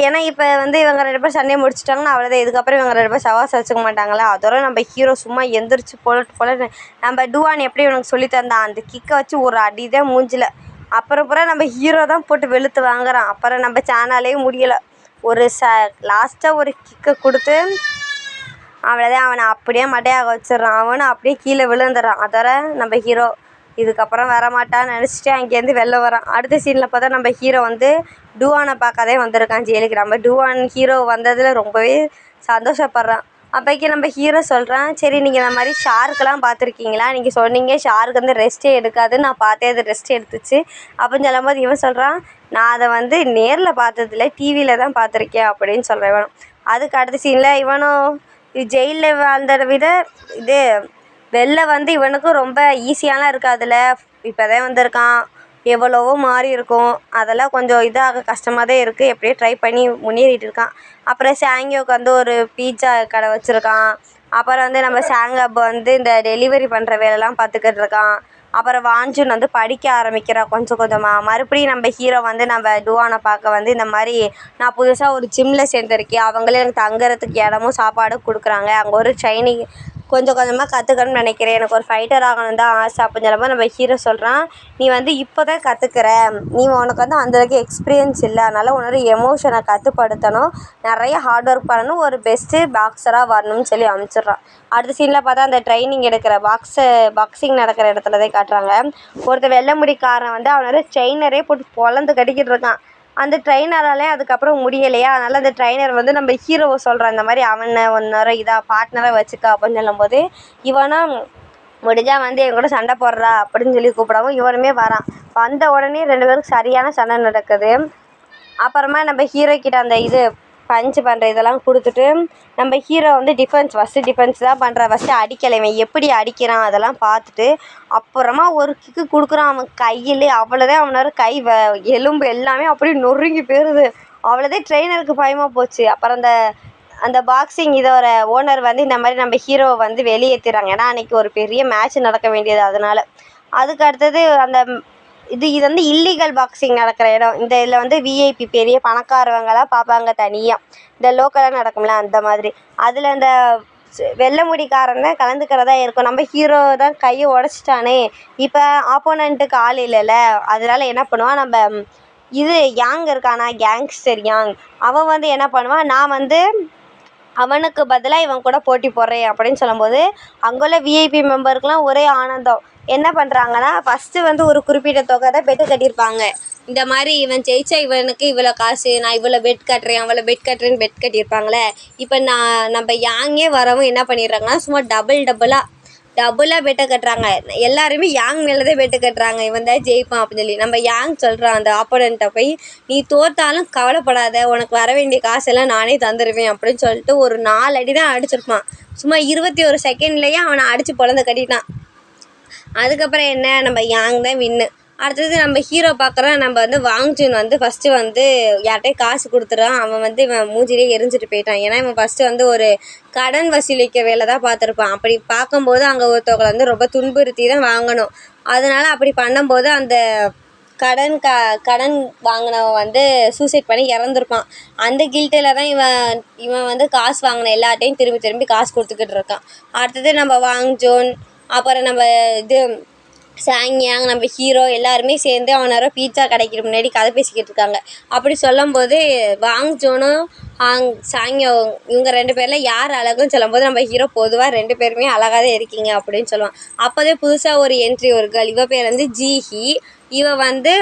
ஏன்னா இப்போ வந்து இவங்க 2 பேரும் சண்டையை முடிச்சிட்டாங்கன்னா அவ்வளோதான், இதுக்கப்புறம் இவங்க 2 பேரும் சவாசம் வச்சுக்க மாட்டாங்களா. அதோட நம்ம ஹீரோ சும்மா எந்திரிச்சு போல நம்ம டூவான் எப்படி இவனுக்கு சொல்லி தந்தான் அந்த கிக்கை வச்சு ஒரு அடி தான் மூஞ்சில். அப்புறம் நம்ம ஹீரோ தான் போட்டு வெளுத்து வாங்குறான். அப்புறம் நம்ம சேனலே முடியலை, ஒரு லாஸ்ட்டாக ஒரு கிக்கை கொடுத்து அவ்வளோதான் அவனை அப்படியே மட்டையாக வச்சிடுறான். அவனும் அப்படியே கீழே விழுந்துடுறான். அதோட நம்ம ஹீரோ இதுக்கப்புறம் வரமாட்டான்னு நினச்சிட்டு அங்கேருந்து வெளில வரான். அடுத்த சீனில் பார்த்தா நம்ம ஹீரோ வந்து டூவானை பார்க்கதே வந்திருக்கான் ஜெயிலுக்கு. நம்ம டூவான் ஹீரோ வந்ததில் ரொம்பவே சந்தோஷப்படுறான். அப்போக்கி நம்ம ஹீரோ சொல்கிறான், சரி நீங்கள் இந்த மாதிரி ஷார்க்கெலாம் பார்த்துருக்கீங்களா, நீங்கள் சொன்னீங்க ஷார்க் வந்து ரெஸ்ட்டே எடுக்காது, நான் பார்த்தேன் அது ரெஸ்ட் எடுத்துச்சு அப்படின்னு சொல்லும்போது இவன் சொல்கிறான், நான் அதை வந்து நேரில் பார்த்ததில்ல, டிவியில் தான் பார்த்துருக்கேன் அப்படின்னு சொல்கிறேன் இவனும். அதுக்கு அடுத்த சீனில் இவனும் ஜெயிலில் வாழ்ந்ததை விட இது வெளில வந்து இவனுக்கும் ரொம்ப ஈஸியாலாம் இருக்காதுல்ல, இப்போ தான் வந்திருக்கான், எவ்வளவோ மாறி இருக்கும். அதெல்லாம் கொஞ்சம் இதாக கஷ்டமாக தான் இருக்குது. எப்படியோ ட்ரை பண்ணி முன்னேறிட்டு இருக்கான். அப்புறம் சாங்கியோக்கு வந்து ஒரு பீட்சா கடை வச்சுருக்கான். அப்புறம் வந்து நம்ம சாங்கப் வந்து இந்த டெலிவரி பண்ணுற வேலைலாம் பார்த்துக்கிட்டு இருக்கான். அப்புறம் வாஞ்சுன் வந்து படிக்க ஆரம்பிக்கிறான் கொஞ்சம் கொஞ்சமாக. மறுபடியும் நம்ம ஹீரோ வந்து நம்ம டுவானை பார்க்க வந்து இந்த மாதிரி நான் புதுசாக ஒரு ஜிம்மில் சேர்ந்துருக்கேன், அவங்களே எனக்கு தங்குறதுக்கு இடமும் சாப்பாடும் கொடுக்குறாங்க, அங்கே ஒரு ட்ரைனிங் கொஞ்சம் கொஞ்சமாக கற்றுக்கணும்னு நினைக்கிறேன், எனக்கு ஒரு ஃபைட்டர் ஆகணும் தான் ஆசை அப்படின்னு சொல்லும்போது நம்ம ஹீரோ சொல்கிறான், நீ வந்து இப்போ தான் கற்றுக்கிற, நீ உனக்கு வந்து அந்தளவுக்கு எக்ஸ்பீரியன்ஸ் இல்லை, அதனால் உன்னோட எமோஷனை கட்டுப்படுத்தணும், நிறைய ஹார்ட் ஒர்க் பண்ணணும், ஒரு பெஸ்ட்டு பாக்ஸராக வரணும்னு சொல்லி அனுப்பிச்சிட்றான். அடுத்த சீனில் பார்த்தா அந்த ட்ரைனிங் எடுக்கிற பாக்ஸிங் நடக்கிற இடத்துல தான் காட்டுறாங்க. ஒருத்தர் வெள்ளை முடிக்காரன் வந்து அவனோட ட்ரெயினரே போட்டு பொழந்து கட்டிக்கிட்டு இருக்கான். அந்த ட்ரெயினராலே அதுக்கப்புறம் முடியலையா, அதனால் அந்த ட்ரெயினர் வந்து நம்ம ஹீரோவை சொல்கிறான், இந்த மாதிரி அவனை ஒன்றரை இதாக பார்ட்னராக வச்சுக்க அப்படின்னு சொல்லும்போது, இவனும் முடிஞ்சா வந்து என் கூட சண்டை போடுறா அப்படின்னு சொல்லி கூப்பிடவும் இவனுமே வரான். வந்த உடனே 2 பேருக்கு சரியான சண்டை நடக்குது. அப்புறமா நம்ம ஹீரோ கிட்ட அந்த பஞ்ச் பண்ணுற இதெல்லாம் கொடுத்துட்டு நம்ம ஹீரோ வந்து ஃபஸ்ட்டு டிஃபென்ஸ் தான் பண்ணுறான். ஃபஸ்ட்டு அடிக்கலை, இவன் எப்படி அடிக்கிறான் அதெல்லாம் பார்த்துட்டு அப்புறமா ஒரு கிக்கு கொடுக்குறான் அவன் கையில். அவ்வளோதான், அவனோட கை எலும்பு எல்லாமே அப்படியே நொறுங்கி போயிடுது. அவ்வளோதான், ட்ரெயினருக்கு பயமாக போச்சு. அப்புறம் அந்த அந்த பாக்ஸிங் இதோட ஓனர் வந்து இந்த மாதிரி நம்ம ஹீரோவை வந்து வெளியேற்றிடுறாங்க. ஏன்னா அன்றைக்கி ஒரு பெரிய மேட்ச் நடக்க வேண்டியது, அதனால். அதுக்கு அடுத்தது அந்த இது வந்து இல்லீகல் பாக்ஸிங் நடக்கிற இடம். இந்த இதில் வந்து விஐபி பெரிய பணக்காரவங்களாம் பார்ப்பாங்க தனியாக, இந்த லோக்கலாக நடக்கும்ல அந்த மாதிரி. அதில் இந்த வெள்ளை முடிக்காரன் தான் கலந்துக்கிறதா இருக்கும். நம்ம ஹீரோ தான் கையை உடச்சிட்டானே, இப்போ ஆப்போனண்ட்டுக்கு ஆள் இல்லைல்ல, அதனால என்ன பண்ணுவான், நம்ம யாங் இருக்கானா, கேங்ஸ்டர் யாங், அவன் வந்து என்ன பண்ணுவான், நான் வந்து அவனுக்கு பதிலாக இவன் கூட போட்டி போடுறேன் அப்படின்னு சொல்லும்போது அங்குள்ள விஐபி மெம்பருக்கெலாம் ஒரே ஆனந்தம். என்ன பண்ணுறாங்கன்னா, ஃபஸ்ட்டு வந்து ஒரு குறிப்பிட்ட தொகை தான் பெட்டு கட்டியிருப்பாங்க. இந்த மாதிரி இவன் ஜெயிச்சா இவனுக்கு இவ்வளோ காசு, நான் இவ்வளோ பெட் கட்டுறேன், அவ்வளோ பெட் கட்டுறேன்னு பெட் கட்டியிருப்பாங்களே. இப்போ நம்ம யாங்கே வரவும் என்ன பண்ணிடுறாங்கன்னா, சும்மா டபுளாக பெட்டை கட்டுறாங்க. எல்லாருமே யாங் மேலே தான் பெட்டு கட்டுறாங்க, இவன் தான் ஜெயிப்பான் அப்படின்னு சொல்லி. நம்ம யாங் சொல்கிறான் அந்த ஆப்போனண்ட்டை போய், நீ தோற்றாலும் கவலைப்படாத, உனக்கு வர வேண்டிய காசெல்லாம் நானே தந்துடுவேன் அப்படின்னு சொல்லிட்டு ஒரு 4 அடி தான் அடிச்சிருப்பான். சும்மா 21 செகண்ட்லேயே அவனை அடித்து பொழந்து கட்டிட்டான். அதுக்கப்புறம் என்ன, நம்ம யாங் தான் வின்னு. அடுத்தது நம்ம ஹீரோ பார்க்குறான், நம்ம வந்து வாங்ஜூன் வந்து ஃபஸ்ட்டு வந்து யார்கிட்டையும் காசு கொடுத்துட்றான். அவன் வந்து இவன் மூஞ்சிலே எரிஞ்சிட்டு போயிட்டான். ஏன்னா இவன் ஃபஸ்ட்டு வந்து ஒரு கடன் வசூலிக்க வேலை தான் பார்த்துருப்பான். அப்படி பார்க்கும்போது அங்கே ஒருத்தவங்களை வந்து ரொம்ப துன்புறுத்தி தான் வாங்கணும். அதனால் அப்படி பண்ணும்போது அந்த கடன் வாங்கினவன் வந்து சூசைட் பண்ணி இறந்துருப்பான். அந்த கில்ட்டில் தான் இவன் வந்து காசு வாங்கின எல்லார்ட்டையும் திரும்பி காசு கொடுத்துக்கிட்டு இருக்கான். அடுத்தது நம்ம வாங்ஜூன், அப்புறம் நம்ம சாங்யாங், நம்ம ஹீரோ எல்லாருமே சேர்ந்து அவனோட பீட்சா கடைக்கு முன்னாடி கதை பேசிக்கிட்டு இருக்காங்க. அப்படி சொல்லும்போது வாங்ஜூனும் சாங்யோ இவங்க 2 பேரில் யார் அழகுன்னு சொல்லும்போது நம்ம ஹீரோ பொதுவாக 2 பேருமே அழகாக தான் இருக்கீங்க அப்படின்னு சொல்லுவான். அப்போதே புதுசாக ஒரு என்ட்ரி, ஒரு கேர்ள், இவ பேர் வந்து ஜீஹி. இவ வந்து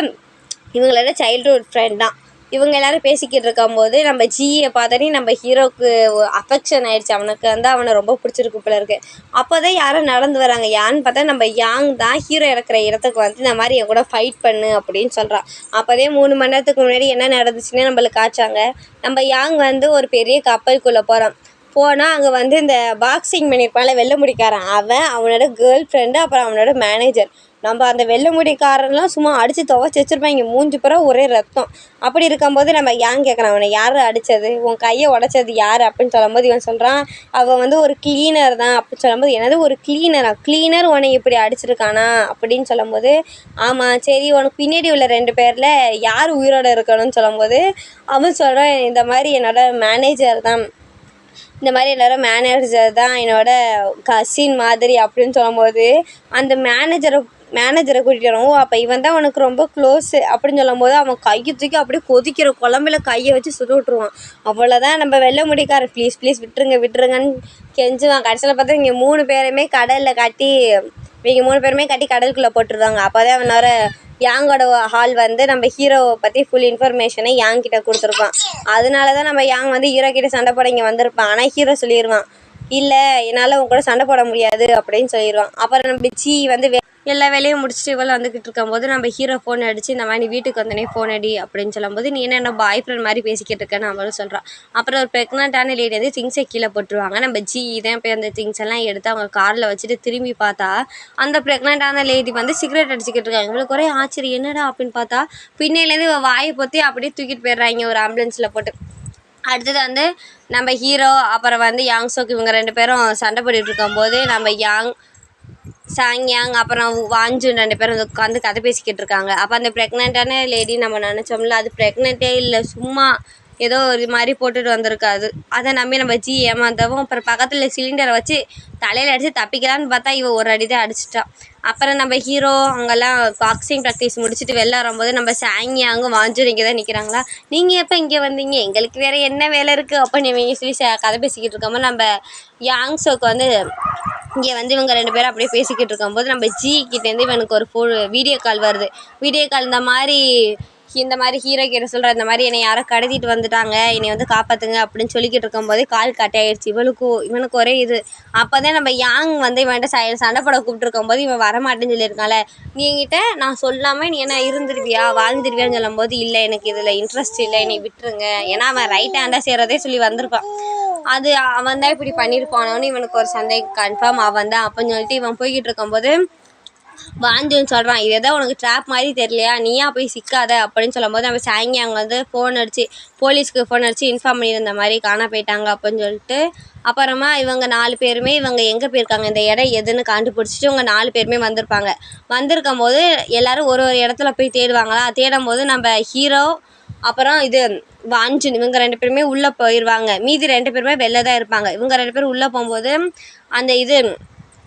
இவங்களோட சைல்ட்ஹுட் ஃப்ரெண்ட் தான். இவங்க எல்லோரும் பேசிக்கிட்டு இருக்கும்போது நம்ம ஜியை பார்த்தோன்னே நம்ம ஹீரோவுக்கு அஃபெக்ஷன் ஆகிடுச்சு. அவனுக்கு வந்து அவனை ரொம்ப பிடிச்சிருக்கு போல இருக்குது. அப்போ தான் யாரும் நடந்து வராங்க. யான்னு பார்த்தா நம்ம யாங் தான் ஹீரோ இறக்குற இடத்துக்கு வந்து இந்த மாதிரி என் கூட ஃபைட் பண்ணு அப்படின்னு சொல்கிறான். அப்போதே 3 மணி நேரத்துக்கு முன்னாடி என்ன நடந்துச்சுன்னு நம்மளுக்கு காய்ச்சாங்க. நம்ம யாங் வந்து ஒரு பெரிய கப்பலுக்குள்ளே போனால் அங்கே வந்து இந்த பாக்ஸிங் பண்ணியிருப்பான்ல வெள்ளை முடிக்காரன், அவனோட கேர்ள் ஃப்ரெண்டு, அப்புறம் அவனோட மேனேஜர். நம்ம அந்த வெள்ளை முடிக்காரன்லாம் சும்மா அடித்து துவைச்சி வச்சுருப்பாங்க, மூஞ்சி பூரா ஒரே ரத்தம். அப்படி இருக்கும்போது நம்ம யாங் கேட்குறான், அவனை யார் அடித்தது, உன் கையை உடச்சது யார் அப்படின்னு சொல்லும்போது இவன் சொல்கிறான், அவன் வந்து ஒரு கிளீனர் தான் அப்படின்னு சொல்லும்போது, என்னது ஒரு கிளீனர் உன்னை இப்படி அடிச்சிருக்கானா அப்படின்னு சொல்லும்போது, ஆமாம் சரி, உனக்கு பின்னாடி உள்ள 2 பேரில் யார் உயிரோடு இருக்கணும்னு சொல்லும்போது அவன் சொல்கிறான், இந்த மாதிரி என்னோட மேனேஜர் தான் என்னோட கசின் மாதிரி அப்படின்னு சொல்லும்போது அந்த மேனேஜரை கூட்டிகிட்டு வரோம். அப்போ இவன் தான் அவனுக்கு ரொம்ப க்ளோஸு அப்படின்னு சொல்லும்போது அவன் கையை தூக்கி அப்படியே கொதிக்கிற குழம்புல கையை வச்சு சுட்டு விட்ருவான். அவ்வளோதான், நம்ம வெள்ளை முடிக்காரன் ப்ளீஸ் விட்டுருங்கன்னு கெஞ்சுவான். கடைசியில் பார்த்தா இங்கே 3 பேருமே கட்டி கடலுக்குள்ளே போட்டுருவாங்க. அப்போ தான் அவனோட யாங்கோட ஹால் வந்து நம்ம ஹீரோவை பற்றி ஃபுல் இன்ஃபர்மேஷனை யாங் கிட்ட கொடுத்துருப்பான். அதனால தான் நம்ம யாங் வந்து ஹீரோ கிட்ட சண்டை போட இங்கே வந்திருப்பான். ஆனால் ஹீரோ சொல்லிடுவான், இல்லை என்னால் உங்க கூட சண்டை போட முடியாது அப்படின்னு சொல்லிடுவான். அப்புறம் நம்ம ஜி வந்து எல்லா வேலையும் முடிச்சுட்டு இவள் வந்துக்கிட்டு இருக்கும்போது நம்ம ஹீரோ ஃபோன் அடிச்சு இந்த மாதிரி வீட்டுக்கு வந்தோடனே ஃபோன் அடி அப்படின்னு சொல்லும்போது நீ என்ன பாய் ஃப்ரெண்ட் மாதிரி பேசிக்கிட்டு இருக்கேன்னு அவளும் சொல்கிறான். அப்புறம் ஒரு ப்ரெக்னென்ட்டான லேடி வந்து திங்ஸை கீழே போட்டுருவாங்க. நம்ம ஜி தான் போய் அந்த திங்ஸ் எல்லாம் எடுத்து அவங்க காரில் வச்சுட்டு திரும்பி பார்த்தா அந்த ப்ரெக்னென்ட்டான லேடி வந்து சிகரெட் அடிச்சுக்கிட்டு இருக்காங்க. இவளுக்கு ஒரே ஆச்சரியம், என்னடா அப்படின்னு பார்த்தா பின்னையிலேருந்து இவள் வாயை பொத்தி அப்படியே தூக்கிட்டு போயிடுறாங்க ஒரு ஆம்புலன்ஸில் போட்டு. அடுத்தது வந்து நம்ம ஹீரோ அப்புறம் வந்து யாங் சோக் இவங்க 2 பேரும் சண்டை போட்டுட்டு இருக்கும்போது நம்ம சாங்யாங் அப்புறம் வாஞ்சுன் 2 பேரும் உட்காந்து கதை பேசிக்கிட்டு இருக்காங்க. அப்போ அந்த ப்ரெக்னென்ட்டான லேடி நம்ம நினச்சோம்ல அது ப்ரெக்னென்ட்டே இல்லை, சும்மா ஏதோ ஒரு மாதிரி போட்டுட்டு வந்திருக்காது. அதை நம்பி நம்ம ஜி ஏமாந்தவும் அப்புறம் பக்கத்தில் சிலிண்டரை வச்சு தலையில் அடித்து தப்பிக்கலான்னு பார்த்தா இவன் ஒரு அடி தான் அடிச்சிட்டான். அப்புறம் நம்ம ஹீரோ அங்கெல்லாம் பாக்ஸிங் ப்ராக்டிஸ் முடிச்சுட்டு வெளில வரும்போது நம்ம சாங்கியாங்க வாஞ்சூர் இங்கே தான் நிற்கிறாங்களா. நீங்கள் எப்போ இங்கே வந்தீங்க, எங்களுக்கு வேறு என்ன வேலை இருக்குது அப்படின்னு இவங்க சொல்லி கதை பேசிக்கிட்டு இருக்கும்போது நம்ம யாங் சோக்கு வந்து இங்கே வந்து இவங்க 2 பேரும் அப்படியே பேசிக்கிட்டு இருக்கும்போது நம்ம ஜி கிட்டேருந்து இவனுக்கு ஒரு வீடியோ கால் வருது. வீடியோ கால் இந்த மாதிரி ஹீரோ கிட்ட சொல்கிற இந்த மாதிரி என்னை யாரோ கடத்திட்டு வந்துட்டாங்க, என்னை வந்து காப்பாற்றுங்க அப்படின்னு சொல்லிக்கிட்டு இருக்கும்போதே கால் கட் ஆகிடுச்சு. இவனுக்கு ஒரே இது. அப்போ தான் நம்ம யாங் வந்து இவன்கிட்ட சண்டை போட கூப்பிட்டுருக்கும்போது இவன் வரமாட்டேன்னு சொல்லியிருக்கான்ல, நீ என்கிட்ட நான் சொல்லாமல் நீ என்ன இருந்துருவியா வாழ்ந்துருவியான்னு சொல்லும்போது இல்லை எனக்கு இதில் இன்ட்ரெஸ்ட் இல்லை, என்னை விட்டுருங்க. ஏன்னா அவன் ரைட் ஹேண்டாக செய்கிறதே சொல்லி வந்திருப்பான். அது அவன் தான் இப்படி பண்ணியிருப்பானோன்னு இவனுக்கு ஒரு சந்தேகம். கன்ஃபார்ம் அவன் தான் அப்படின்னு சொல்லிட்டு இவன் போய்கிட்டு இருக்கும்போது வாஞ்சுன்னு சொல்கிறான், இது எதாவது உனக்கு ட்ராப் மாதிரி தெரியலையா, நீயா போய் சிக்காத அப்படின்னு சொல்லும்போது நம்ம சாங்கி அங்கே வந்து போலீஸ்க்கு ஃபோன் அடித்து இன்ஃபார்ம் பண்ணியிருந்த மாதிரி காணா போயிட்டாங்க அப்படின்னு சொல்லிட்டு அப்புறமா இவங்க 4 பேருமே இவங்க எங்கே போயிருக்காங்க இந்த இடம் எதுன்னு கண்டுபிடிச்சிட்டு இவங்க 4 பேருமே வந்திருக்கும் போது எல்லோரும் ஒரு இடத்துல போய் தேடுவாங்களா. தேடும் போது நம்ம ஹீரோ அப்புறம் வாஞ்சுன் இவங்க 2 பேருமே உள்ளே போயிடுவாங்க. மீதி 2 பேருமே வெளில தான் இருப்பாங்க. இவங்க 2 பேரும் உள்ளே போகும்போது அந்த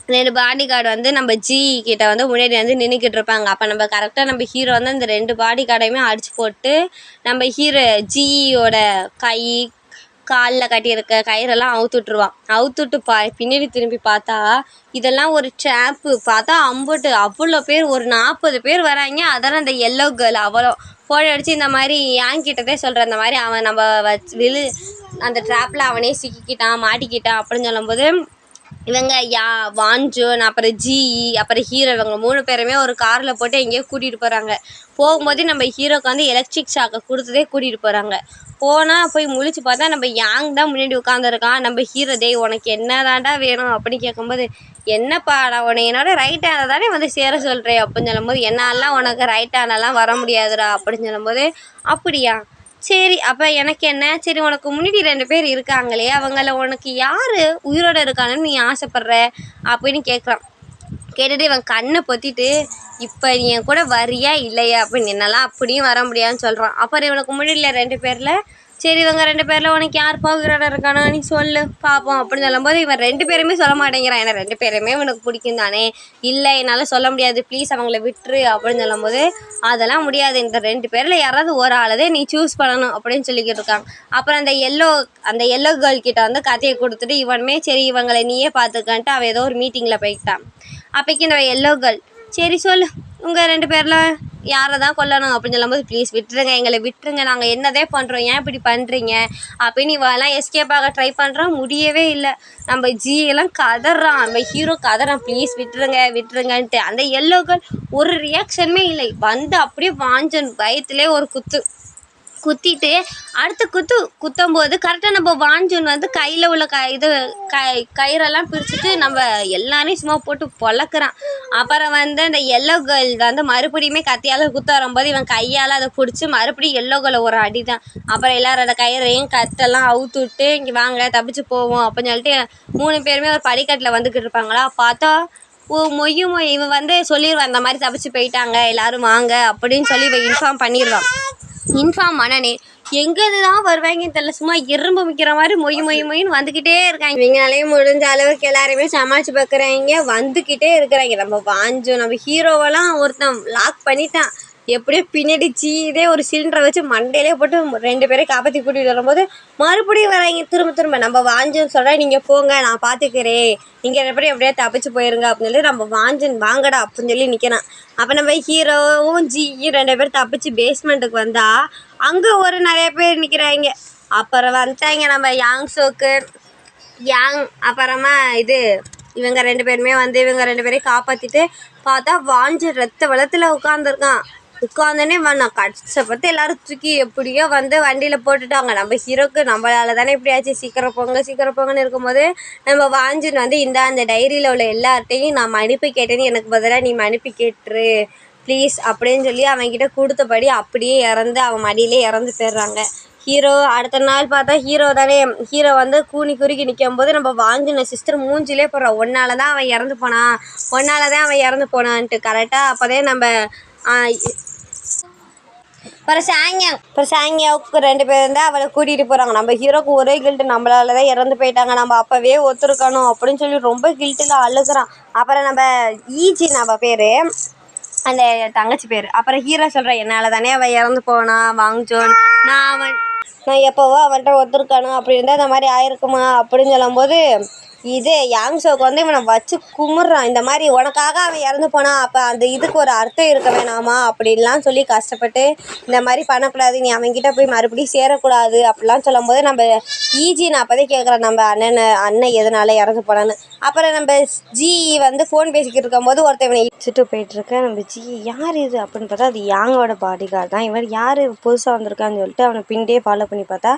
2 பாடி கார்டு வந்து நம்ம ஜி கிட்ட வந்து முன்னாடி வந்து நின்றுக்கிட்டு இருப்பாங்க. அப்போ நம்ம கரெக்டாக நம்ம ஹீரோ வந்து அந்த 2 பாடி கார்டையுமே அடித்து போட்டு நம்ம ஜியோட கை காலில் கட்டியிருக்க கயிறெல்லாம் அவுத்துட்ருவான். அவுத்துட்டு பின்னாடி திரும்பி பார்த்தா இதெல்லாம் ஒரு ட்ராப்பு. பார்த்தா அவ்வளோ பேர், ஒரு 40 பேர் வராங்க. அதெல்லாம் அந்த எல்லோ கேர்ள் அவ்வளோ ஃபோன் அடித்து இந்த மாதிரி என்கிட்டதே சொல்கிறேன், இந்த மாதிரி அவன் நம்ம அந்த ட்ராப்பில் அவனே சிக்கிக்கிட்டான் மாட்டிக்கிட்டான் அப்படின்னு சொல்லும்போது இவங்க வாஞ்சுன் அப்புறம் அப்புறம் ஹீரோ இவங்க 3 பேருமே ஒரு காரில் போட்டு எங்கேயோ கூட்டிகிட்டு போகிறாங்க. போகும்போது நம்ம ஹீரோக்கு வந்து எலக்ட்ரிக் ஷாக்கை கொடுத்ததே கூட்டிகிட்டு போகிறாங்க. போனால் போய் முழிச்சு பார்த்தா நம்ம யாங் தான் முன்னாடி உட்காந்துருக்கான். நம்ம ஹீரோ உனக்கு என்ன தாண்டா வேணும் அப்படின்னு கேட்கும்போது என்னப்பா நான் உனக்கு என்னோட ரைட் ஹேண்டை தானே வந்து சேர சொல்கிறேன் அப்படின்னு சொல்லும்போது என்னாலாம் உனக்கு ரைட் ஹேண்டெல்லாம் வர முடியாதுடா அப்படின்னு சொல்லும்போது அப்படியா சரி அப்போ எனக்கு என்ன, சரி உனக்கு முன்னாடி 2 பேர் இருக்காங்களே அவங்கள உனக்கு யார் உயிரோடு இருக்காங்கன்னு நீ ஆசைப்பட்ற அப்படின்னு கேட்குறான். கேட்டுட்டு இவன் கண்ணை பொத்திட்டு இப்போ நீ என் கூட வரியா இல்லையா அப்படின்னு என்னெல்லாம் அப்படியும் வர முடியாதுன்னு சொல்கிறான். அப்புறம் இவனுக்கு முன்னாடியில் 2 பேரில் சரி இவங்க 2 பேரில் உனக்கு யாருப்பா உயிரோட இருக்கானோ நீ சொல்லு பார்ப்போம் அப்படின்னு சொல்லும்போது இவன் 2 பேருமே சொல்ல மாட்டேங்கிறான். ஏன்னா 2 பேருமே இவனுக்கு பிடிக்கும் தானே. இல்லை என்னால் சொல்ல முடியாது ப்ளீஸ் அவங்கள விட்டுரு அப்படின்னு சொல்லும்போது அதெல்லாம் முடியாது, இந்த 2 பேரில் யாராவது ஒரு ஆளதே நீ சூஸ் பண்ணணும் அப்படின்னு சொல்லிக்கிட்டு இருக்காங்க. அப்புறம் அந்த எல்லோ கேர்ள் கிட்ட வந்து கதையை கொடுத்துட்டு இவனுமே சரி இவங்களை நீயே பார்த்துக்கன்ட்டு அவன் ஏதோ ஒரு மீட்டிங்கில் போய்ட்டான். அப்போக்கி இந்த எல்லோ கேர்ள் சரி சொல்லு உங்கள் 2 பேரில் யாரை தான் கொல்லணும் அப்படின்னு சொல்லும்போது ப்ளீஸ் விட்டுருங்க, எங்களை விட்டுருங்க, நாங்கள் என்னதே பண்ணுறோம், ஏன் இப்படி பண்ணுறீங்க அப்படின்னு இவெல்லாம் எஸ்கேப் ஆக ட்ரை பண்ணுறான். முடியவே இல்லை. நம்ம ஜியெல்லாம் கதறான், நம்ம ஹீரோ கதறான் ப்ளீஸ் விட்டுருங்கன்ட்டு. அந்த எல்லோ கேர்ள் ஒரு ரியாக்ஷனுமே இல்லை. வந்து அப்படியே வாஞ்சன் வயிற்றுலே ஒரு குத்திட்டு அடுத்த குத்தும்போது கரெக்டாக நம்ம வாஞ்சுன் வந்து கையில் உள்ள கயிறெல்லாம் பிரிச்சுட்டு நம்ம எல்லாரையும் சும்மா போட்டு பொழக்கிறான். அப்புறம் வந்து அந்த எல்லோ கேர்ள் வந்து மறுபடியுமே கத்தியால் குத்த வரும்போது இவன் கையால் அதை பிடிச்சி மறுபடியும் எல்லோ கேர்ளை ஒரு அடி தான். அப்புறம் எல்லோரும் அந்த கயிறையும் கட்டெல்லாம் அவுத்து விட்டு இங்கே வாங்க தப்பிச்சு போவோம் அப்படின்னு சொல்லிட்டு 3 பேருமே ஒரு படிக்கட்டில் வந்துக்கிட்டு இருப்பாங்களா. பார்த்தா இவன் வந்து சொல்லிடுவான் இந்த மாதிரி தப்பிச்சு போயிட்டாங்க எல்லோரும் வாங்க அப்படின்னு சொல்லி இவன் இன்ஃபார்ம் பண்ணனே எங்கேருந்து தான் வருவாங்கன்னு தெரியல. சும்மா எறும்பு மிக்கிற மாதிரி மொய்ன்னு வந்துக்கிட்டே இருக்காங்க. இவங்களாலேயும் முடிஞ்ச அளவுக்கு எல்லாருமே சமாளித்து பார்க்குறாங்க, வந்துக்கிட்டே இருக்கிறாங்க. நம்ம ஹீரோவெல்லாம் ஒருத்தன் லாக் பண்ணிட்டான். எப்படியோ பின்னாடி இதே ஒரு சிலிண்டரை வச்சு மண்டையிலே போட்டு 2 பேரை காப்பாற்றி கூட்டிகிட்டு வரும்போது மறுபடியும் வராங்க திரும்ப நம்ம வாஞ்சுன்னு சொல்கிறேன், நீங்கள் போங்க நான் பார்த்துக்கிறேன், நீங்கள் எப்படியோ தப்பிச்சு போயிருங்க அப்படின்னு சொல்லி நம்ம வாஞ்சுன்னு வாங்கடா அப்படின்னு சொல்லி நிற்கிறான். அப்போ நம்ம ஹீரோவும் 2 பேரும் தப்பிச்சு பேஸ்மெண்ட்டுக்கு வந்தால் அங்கே நிறைய பேர் நிற்கிறாங்க. அப்புறம் வந்துட்டாங்க நம்ம யாங் சோக்கு யாங் அப்புறமா இவங்க 2 பேருமே வந்து இவங்க 2 பேரையும் காப்பாற்றிட்டு பார்த்தா வாஞ்சு ரத்த வெள்ளத்தில் உட்காந்துருக்கான். உட்காந்தோடனே நான் கஷ்டப்பட்டு எல்லாரும் தூக்கி எப்படியோ வந்து வண்டியில் போட்டுட்டாங்க. நம்ம ஹீரோக்கு நம்மளால தானே இப்படி ஆச்சு, சீக்கிரம் போங்க சீக்கிரம் போங்கன்னு இருக்கும்போது நம்ம வாஞ்சின் வந்து அந்த டைரியில் உள்ள எல்லார்ட்டையும் நான் மன்னிப்பு கேட்டேன்னு எனக்கு பதிலாக நீ மன்னிப்பு கேட்டுரு ப்ளீஸ் அப்படின்னு சொல்லி அவன்கிட்ட கொடுத்தபடி அப்படியே இறந்து அவன் மடியிலே இறந்து போயிடுறாங்க. ஹீரோ அடுத்த நாள் பார்த்தா ஹீரோ வந்து கூனி குறுக்கி நிற்கும் போது நம்ம வாஞ்சின சிஸ்டர் மூஞ்சிலே போடுறோம், ஒன்னால தான் அவன் இறந்து போனான்ட்டு. கரெக்டாக அப்போதே நம்ம அப்புறம் சாங்கியாவுக்கு 2 பேர் இருந்தால் அவளை கூட்டிகிட்டு போகிறாங்க. நம்ம ஹீரோக்கு ஒரே கில்ட்டு, நம்மளால தான் இறந்து போயிட்டாங்க, நம்ம அப்போவே ஒத்துருக்கணும் அப்படின்னு சொல்லி ரொம்ப கில்ட்டில் அழுகிறான். அப்புறம் நம்ம நம்ம பேர் அந்த தங்கச்சி பேர். அப்புறம் ஹீரோ சொல்கிறேன், என்னால் தானே அவள் இறந்து போனா வாங்ஜோன், நான் எப்போவோ அவன்கிட்ட ஒத்துருக்கணும், அப்படி இருந்தால் இந்த மாதிரி ஆயிருக்குமா அப்படின்னு சொல்லும்போது யாங்சோக்கு வந்து இவனை வச்சு கும்பிட்றான். இந்த மாதிரி உனக்காக அவன் இறந்து போனான், அப்போ அந்த இதுக்கு ஒரு அர்த்தம் இருக்க வேணாமா அப்படின்லாம் சொல்லி கஷ்டப்பட்டு இந்த மாதிரி பண்ணக்கூடாது, நீ அவன்கிட்ட போய் மறுபடியும் சேரக்கூடாது அப்படிலாம் சொல்லும்போது நம்ம நான் அப்போதே கேட்குறேன் நம்ம அண்ணன் எதனால இறந்து போனான்னு. அப்புறம் நம்ம வந்து ஃபோன் பேசிக்கிட்டு இருக்கும்போது ஒருத்தர் இவனை இடிச்சுட்டு போயிட்டுருக்கேன். நம்ம யார் இது அப்படின்னு பார்த்தா அது யாங்கோட பாடி கார்டு தான். இவன் யார் புதுசாக வந்திருக்கான்னு சொல்லிட்டு அவனை பின்டே ஃபாலோ பண்ணி பார்த்தா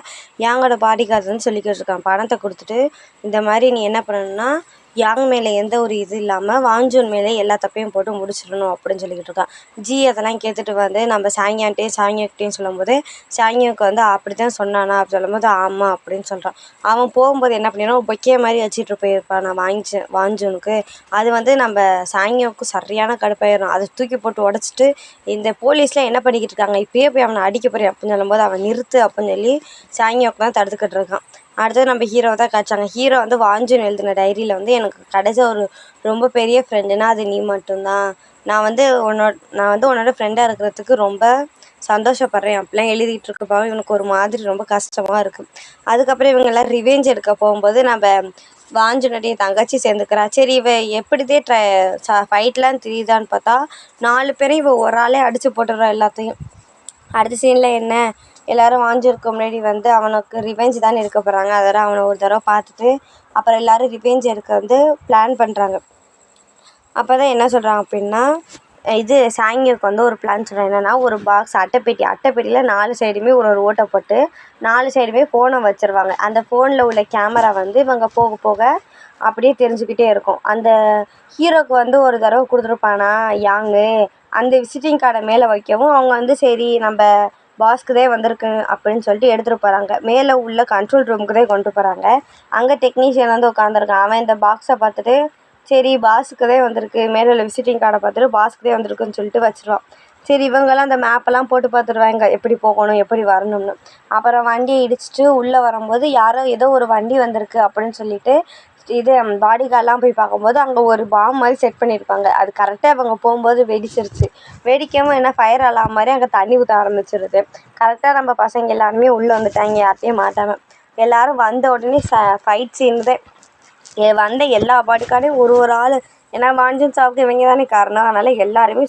யாங்கோட பாடி கார்டுன்னு சொல்லிக்கிட்டு இருக்கான். பணத்தை கொடுத்துட்டு இந்த மாதிரி நீ என்ன பண்ணணும்னா யாங் மேலே எந்த ஒரு இது இல்லாமல் வாஞ்சூன் மேலே எல்லா தப்பையும் போட்டு முடிச்சிடணும் அப்படின்னு சொல்லிக்கிட்டு இருக்கான். அதெல்லாம் கேட்டுட்டு வந்து நம்ம சாங்கியாக்கிட்டேயும் சொல்லும்போது சாங்கியாவுக்கு வந்து அப்படி தான் சொன்னானா அப்படி சொல்லும்போது ஆமாம் அப்படின்னு சொல்கிறான். அவன் போகும்போது என்ன பண்ணிடுறான், பொக்கே மாதிரி வச்சுட்டு போயிருப்பான் நான் வாஞ்சூனுக்கு. அது வந்து நம்ம சாங்கியாவுக்கு சரியான கடுப்பாயிடும். அதை தூக்கி போட்டு உடச்சிட்டு இந்த போலீஸ்லாம் என்ன பண்ணிக்கிட்டு இருக்காங்க, இப்போயே போய் அவனை அடிக்க போகிறேன் அப்படின்னு சொல்லும்போது அவன் நிறுத்து அப்படின்னு சொல்லி சாங்கியாவுக்கு தான் தடுத்துக்கிட்டு இருக்கான். அடுத்தது நம்ம ஹீரோவை தான் காய்ச்சாங்க. ஹீரோ வந்து வாஞ்சூன் எழுதின டைரியில் வந்து எனக்கு கடைசி ஒரு ரொம்ப பெரிய ஃப்ரெண்டுனா அது நீ மட்டும்தான், நான் வந்து உன்னோட ஃப்ரெண்டாக இருக்கிறதுக்கு ரொம்ப சந்தோஷப்படுறேன் அப்படிலாம் எழுதிட்டு இருக்கப்போ இவனுக்கு ஒரு மாதிரி ரொம்ப கஷ்டமாக இருக்குது. அதுக்கப்புறம் இவங்கெல்லாம் ரிவெஞ்ச் எடுக்க போகும்போது நம்ம வாஞ்சனுடைய தங்கச்சி சேர்ந்துக்கிறா. சரி இவ எப்படிதே ஃபைட்லாம் தெரியுதான்னு பார்த்தா 4 பேரையும் இவ ஒரு ஆளே அடித்து போட்டுடுறா எல்லாத்தையும். அடுத்த சீனில் என்ன, எல்லோரும் வாஞ்சிருக்க முன்னாடி வந்து அவனுக்கு ரிவெஞ்ச் தான் எடுக்க போகிறாங்க. அதோட அவனை ஒரு தடவை பார்த்துட்டு அப்புறம் எல்லோரும் ரிவெஞ்ச் எடுக்க வந்து பிளான் பண்ணுறாங்க. அப்போ தான் என்ன சொல்கிறாங்க அப்படின்னா சாங்கியருக்கு வந்து ஒரு பிளான் சொல்கிறாங்க. என்னென்னா ஒரு பாக்ஸ் அட்டைப்பெட்டியில் 4 சைடுமே ஒரு ஓட்டை போட்டு 4 சைடுமே ஃபோனை வச்சுருவாங்க. அந்த ஃபோனில் உள்ள கேமரா வந்து இவங்க போக போக அப்படியே தெரிஞ்சுக்கிட்டே இருக்கும். அந்த ஹீரோக்கு வந்து ஒரு தடவை கொடுத்துருப்பானா யாங்கு, அந்த விசிட்டிங் கார்டை மேலே வைக்கவும் அவங்க வந்து சரி நம்ம பாஸ்க்கு தான் வந்திருக்கு அப்படின்னு சொல்லிட்டு எடுத்துகிட்டு போகிறாங்க. மேலே உள்ள கண்ட்ரோல் ரூமுக்கு தான் கொண்டு போகிறாங்க. அங்கே டெக்னீஷியன் வந்து உட்காந்துருக்கான். அவன் இந்த பாக்ஸை பார்த்துட்டு சரி பாஸுக்கு தான் வந்திருக்கு, மேலே உள்ள விசிட்டிங் கார்டை பார்த்துட்டு பாஸ்க்கு தான் வந்திருக்குன்னு சொல்லிட்டு வச்சுருவான். சரி இவங்கெல்லாம் அந்த மேப்பெல்லாம் போட்டு பார்த்துருவாங்க எப்படி போகணும் எப்படி வரணும்னு. அப்புறம் வண்டியை இடிச்சிட்டு உள்ளே வரும்போது ஏதோ ஒரு வண்டி வந்திருக்கு அப்படின்னு சொல்லிட்டு பாடி கார்டெலாம் போய் பார்க்கும்போது அங்கே ஒரு பாம் மாதிரி செட் பண்ணியிருப்பாங்க. அது கரெக்டாக இவங்க போகும்போது வெடிச்சிருச்சு. வெடிக்கவும் என்ன ஃபயர் அலார்ம் மாதிரி அங்கே தண்ணி ஊற்ற ஆரம்பிச்சிருது. கரெக்டாக நம்ம பசங்க எல்லாருமே உள்ளே வந்துட்டாங்க யார்ட்டையும் மாட்டாமல். எல்லோரும் வந்த உடனே ஃபைட் சீன் தான். வந்த எல்லா பாடி கார்டையும் ஒரு ஆள், ஏன்னா வாஞ்சன் சாவுக்கு இவங்க தானே காரணம், அதனால் எல்லாருமே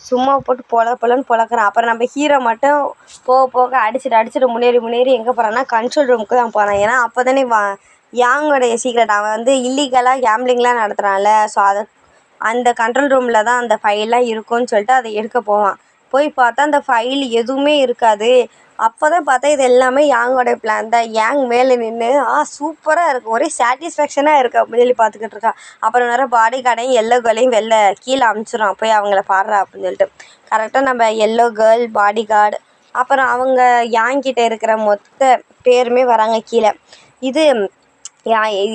சும்மா போட்டு பொலன்னு பொழக்கிறான். அப்புறம் நம்ம ஹீரோ மட்டும் போக போக அடிச்சுட்டு முன்னேறி எங்கே போகிறான்னா கண்ட்ரோல் ரூமுக்கு தான் போகிறான். ஏன்னா அப்போ தானே யாங்கோடைய சீக்ரெட் அவன் வந்து இல்லீகலாக கேம்லிங்லாம் நடத்துகிறான்ல, ஸோ அந்த கண்ட்ரோல் ரூமில் தான் அந்த ஃபைல்லாம் இருக்கும்னு சொல்லிட்டு அதை எடுக்க போவான். போய் பார்த்தா அந்த ஃபைல் எதுவுமே இருக்காது. அப்போ தான் பார்த்தா இது எல்லாமே யாங்கோடைய பிளான் தான். யாங் மேலே நின்று சூப்பராக இருக்குது, ஒரே சாட்டிஸ்ஃபேக்ஷனாக இருக்குது அப்படின்னு சொல்லி பார்த்துக்கிட்டு இருக்கான். அப்புறம் வேறு பாடி கார்டையும் எல்லோ கேர்ளையும் வெளில கீழே அமுச்சிடும் போய் அவங்கள பாடுறா அப்படின்னு சொல்லிட்டு. கரெக்டாக நம்ம எல்லோ கேர்ள், பாடி கார்டு, அப்புறம் அவங்க யாங்கிட்ட இருக்கிற மொத்த பேருமே வராங்க கீழே.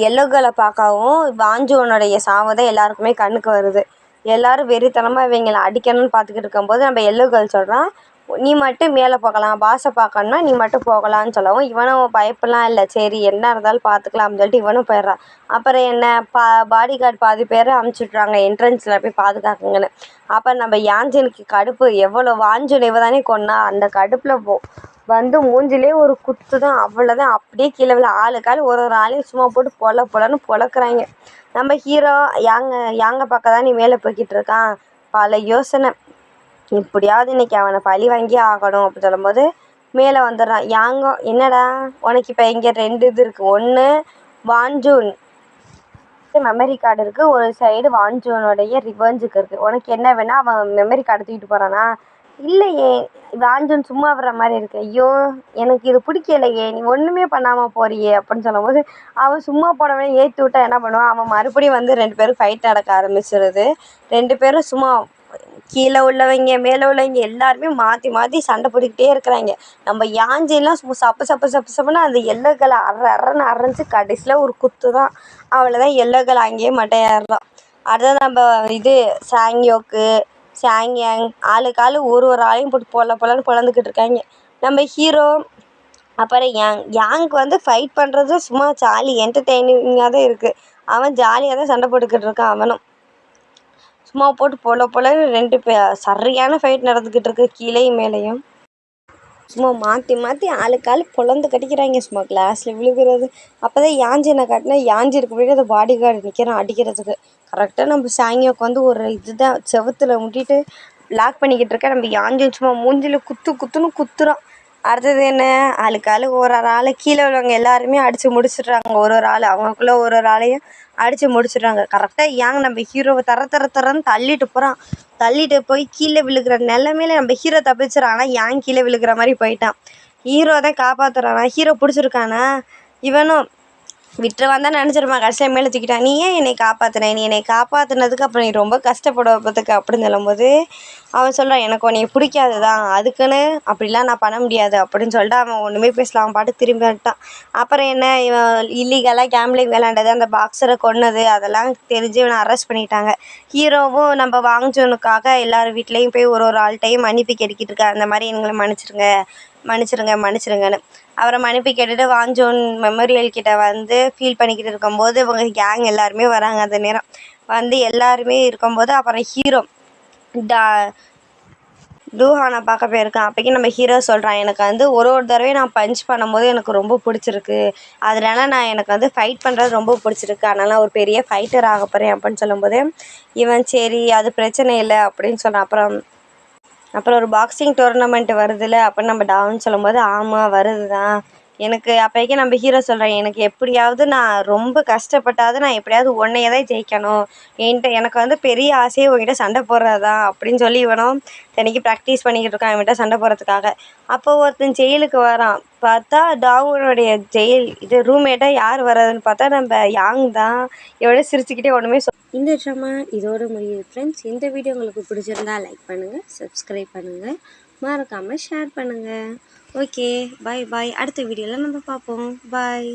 எல்லோ கேர்ளை பார்க்கவும் வாஞ்சோனுடைய சாவு தான் எல்லாருக்குமே கண்ணுக்கு வருது. எல்லோரும் வெறித்தனமாக இவங்களை அடிக்கணும்னு பார்த்துக்கிட்டு இருக்கும்போது நம்ம எல்லோ கேர்ள் சொல்கிறான், நீ மட்டும் மேலே போகலாம், பாஸை பார்க்கணுன்னா நீ மட்டும் போகலான்னு சொல்லவும் இவனும் பயப்படலாம் இல்லை, சரி என்ன இருந்தாலும் பார்த்துக்கலாம் அப்படின்னு சொல்லிட்டு இவனும் போயிடுறான். அப்புறம் என்ன பாடி கார்டு பாதி பேர் அமுச்சுட்றாங்க என்ட்ரன்ஸில் போய் பாதுகாக்குங்கன்னு. அப்போ நம்ம யாஞ்சனுக்கு கடுப்பு, எவ்வளோ வாஞ்சன் இவ தானே கொன்னா, அந்த கடுப்பில் வந்து மூஞ்சிலே ஒரு குத்து தான், அவ்வளோதான். அப்படியே கீழே விழ ஆளுக்காள் ஒரு ஆளையும் சும்மா போட்டு பொலன்னு பொழக்கிறாங்க. நம்ம ஹீரோ யாங்க பார்க்க தான் நீ மேலே போய்கிட்டு இருக்கான், பல யோசனை, எப்படியாவது இன்றைக்கி அவனை பழி வாங்கி ஆகணும் அப்படின்னு சொல்லும்போது மேலே வந்துடுறான். யாங்கோ என்னடா உனக்கு இப்போ இங்கே 2 இது இருக்குது, ஒன்று வான்ஜூன் மெமரி கார்டு இருக்குது, ஒரு சைடு வான்ஜூனுடைய ரிவெஞ்சுக்கு இருக்குது. உனக்கு என்ன வேணால் அவன் மெமரி கார்டு தூக்கிட்டு போகிறானா? இல்லையே, வான்ஜூன் சும்மா விடுற மாதிரி இருக்கு. ஐயோ எனக்கு இது பிடிக்கலையே, நீ ஒன்றுமே பண்ணாமல் போறியே அப்படின்னு சொல்லும்போது அவன் சும்மா போனவனே ஏற்றி விட்டா என்ன பண்ணுவான், அவன் மறுபடியும் வந்து 2 பேரும் ஃபைட் நடக்க ஆரம்பிச்சிருது. 2 பேரும் சும்மா கீழே உள்ளவங்க மேலே உள்ளவங்க எல்லாருமே மாற்றி மாற்றி சண்டை போட்டுக்கிட்டே இருக்கிறாங்க. நம்ம யாஞ்சையெல்லாம் சும்மா சப்பு சப்பு சப்பு சப்புன்னு அந்த எல்லோக்களை அறன்னு அரைஞ்சி கடைசியில் ஒரு குத்து தான். அவ்வளோதான், எல்லோக்கள் அங்கேயே மட்டையாடுறான். அடுத்தது நம்ம இது சாங்யாங் ஆளுக்கு ஆள் ஒரு ஆளையும் போட்டு பொலன்னு பொழந்துக்கிட்டு இருக்காங்க. நம்ம ஹீரோ அப்புறம் யாங்க்கு வந்து ஃபைட் பண்ணுறது சும்மா ஜாலி என்டர்டெய்னிங்காக தான் இருக்குது. அவன் ஜாலியாக தான் சண்டை போட்டுக்கிட்டு இருக்கான். அவனும் சும்மா போட்டு பொலன்னு 2 சரியான ஃபைட் நடந்துக்கிட்டு இருக்கு, கீழேயும் மேலேயும். சும்மா மாற்றி மாற்றி ஆளுக்கு ஆள் பொழந்து கட்டிக்கிறாங்க, சும்மா கிளாஸில் விழுகிறது. அப்போ தான் யாஞ்சி நான் காட்டினா, யாஞ்சி இருக்க போய்ட்டு அந்த பாடி கார்டு நிற்கிறான் அடிக்கிறதுக்கு. கரெக்டாக நம்ம சாங்கியோக்கு வந்து ஒரு இதுதான் செவுத்தில் முட்டிட்டு லாக் பண்ணிக்கிட்டு இருக்க. நம்ம யாஞ்சி சும்மா மூஞ்சில் குத்துன்னு குத்துறான். அடுத்தது என்ன, ஆளுக்கு ஆள் ஒரு ஆளை கீழே உள்ளவங்க எல்லாருமே அடித்து முடிச்சிடுறாங்க. ஒரு ஆள் அவங்களுக்குள்ளே ஒரு ஆளையும் அடித்து முடிச்சிடுறாங்க. கரெக்டாக நம்ம ஹீரோவை தரன்னு தள்ளிட்டு போகிறான். தள்ளிட்டு போய் கீழே விழுகிற நிலைமையில நம்ம ஹீரோ தப்பிச்சிடறான். ஆனால் கீழே விழுகிற மாதிரி போயிட்டான். ஹீரோ தான் காப்பாற்றுறானா, ஹீரோ பிடிச்சிருக்கானா, இவனும் விட்டுருவான் தான் நினச்சிருப்பான். கடைசியில் மேலே தூக்கிட்டான். நீ ஏன் என்னை காப்பாற்றின, நீ என்னை காப்பாற்றினதுக்கு அப்புறம் நீ ரொம்ப கஷ்டப்படுவதுக்கு அப்படின்னு சொல்லும்போது அவன் சொல்கிறான், எனக்கு உன்னை பிடிக்காது தான், அதுக்குன்னு அப்படிலாம் நான் பண்ண முடியாது அப்படின்னு சொல்லிட்டு அவன் ஒன்றுமே பேசலாம். அவன் பாட்டு திரும்பி வந்துட்டான். அப்புறம் என்ன, இவன் இல்லீகலாக கேம்லிங் விளையாண்டது, அந்த பாக்ஸரை கொன்னது அதெல்லாம் தெரிஞ்சு இவனை அரெஸ்ட் பண்ணிட்டாங்க. ஹீரோவும் நம்ம வாங்ஜூனுக்காக எல்லார் வீட்லேயும் போய் ஒரு ஆள்கிட்டையும் மன்னிப்பு கேட்டுக்கிட்டு இருக்கா. அந்த மாதிரி எங்களை மன்னிச்சிருங்கன்னு. அவரை மன்னிப்பு கேட்டுட்டு வான்ஜூன் மெமோரியல் கிட்ட வந்து ஃபீல் பண்ணிக்கிட்டு இருக்கும்போது இவங்க கேங் எல்லாருமே வராங்க. அந்த நேரம் வந்து எல்லாருமே இருக்கும்போது அப்புறம் ஹீரோ டூஹானை பார்க்க போயிருக்கான். அப்போக்கி நம்ம ஹீரோ சொல்கிறான், எனக்கு வந்து ஒரு தடவையும் நான் பஞ்ச் பண்ணும்போது எனக்கு ரொம்ப பிடிச்சிருக்கு, அதனால நான் எனக்கு வந்து ஃபைட் பண்ணுறது ரொம்ப பிடிச்சிருக்கு, அதனால் நான் ஒரு பெரிய ஃபைட்டர் ஆக போகிறேன் அப்படின்னு சொல்லும்போது இவன் சரி அது பிரச்சனை இல்லை அப்படின்னு சொன்னான். அப்புறம் ஒரு பாக்ஸிங் டோர்னமெண்ட் வருதுல்ல அப்படின்னு நம்ம டான்னு சொல்லும்போது ஆமாம் வருது தான். எனக்கு அப்போக்கி நம்ம ஹீரோ சொல்கிறேன், எனக்கு எப்படியாவது நான் ரொம்ப கஷ்டப்பட்டாவது நான் எப்படியாவது உன்னையே தான் ஜெயிக்கணும், எனக்கு வந்து பெரிய ஆசையே உங்ககிட்ட சண்டை போடுறது தான் அப்படின்னு சொல்லி இவனும் தினைக்கு ப்ராக்டிஸ் பண்ணிக்கிட்டு இருக்கான் இவன்கிட்ட சண்டை போடுறதுக்காக. அப்போ ஒருத்தன் ஜெயிலுக்கு வரான். பார்த்தா டாவுனுடைய ரூம்மேட்டாக யார் வர்றதுன்னு பார்த்தா நம்ம யாங் தான். இவனே சிரிச்சுக்கிட்டே ஒன்றுமே இந்த ட்ராமா இதோட முடியுது ஃப்ரெண்ட்ஸ். இந்த வீடியோ உங்களுக்கு பிடிச்சிருந்தா லைக் பண்ணுங்கள், சப்ஸ்கிரைப் பண்ணுங்கள், மறக்காமல் ஷேர் பண்ணுங்கள். ஓகே, பாய். அடுத்த வீடியோவில் நம்ம பார்ப்போம். பாய்.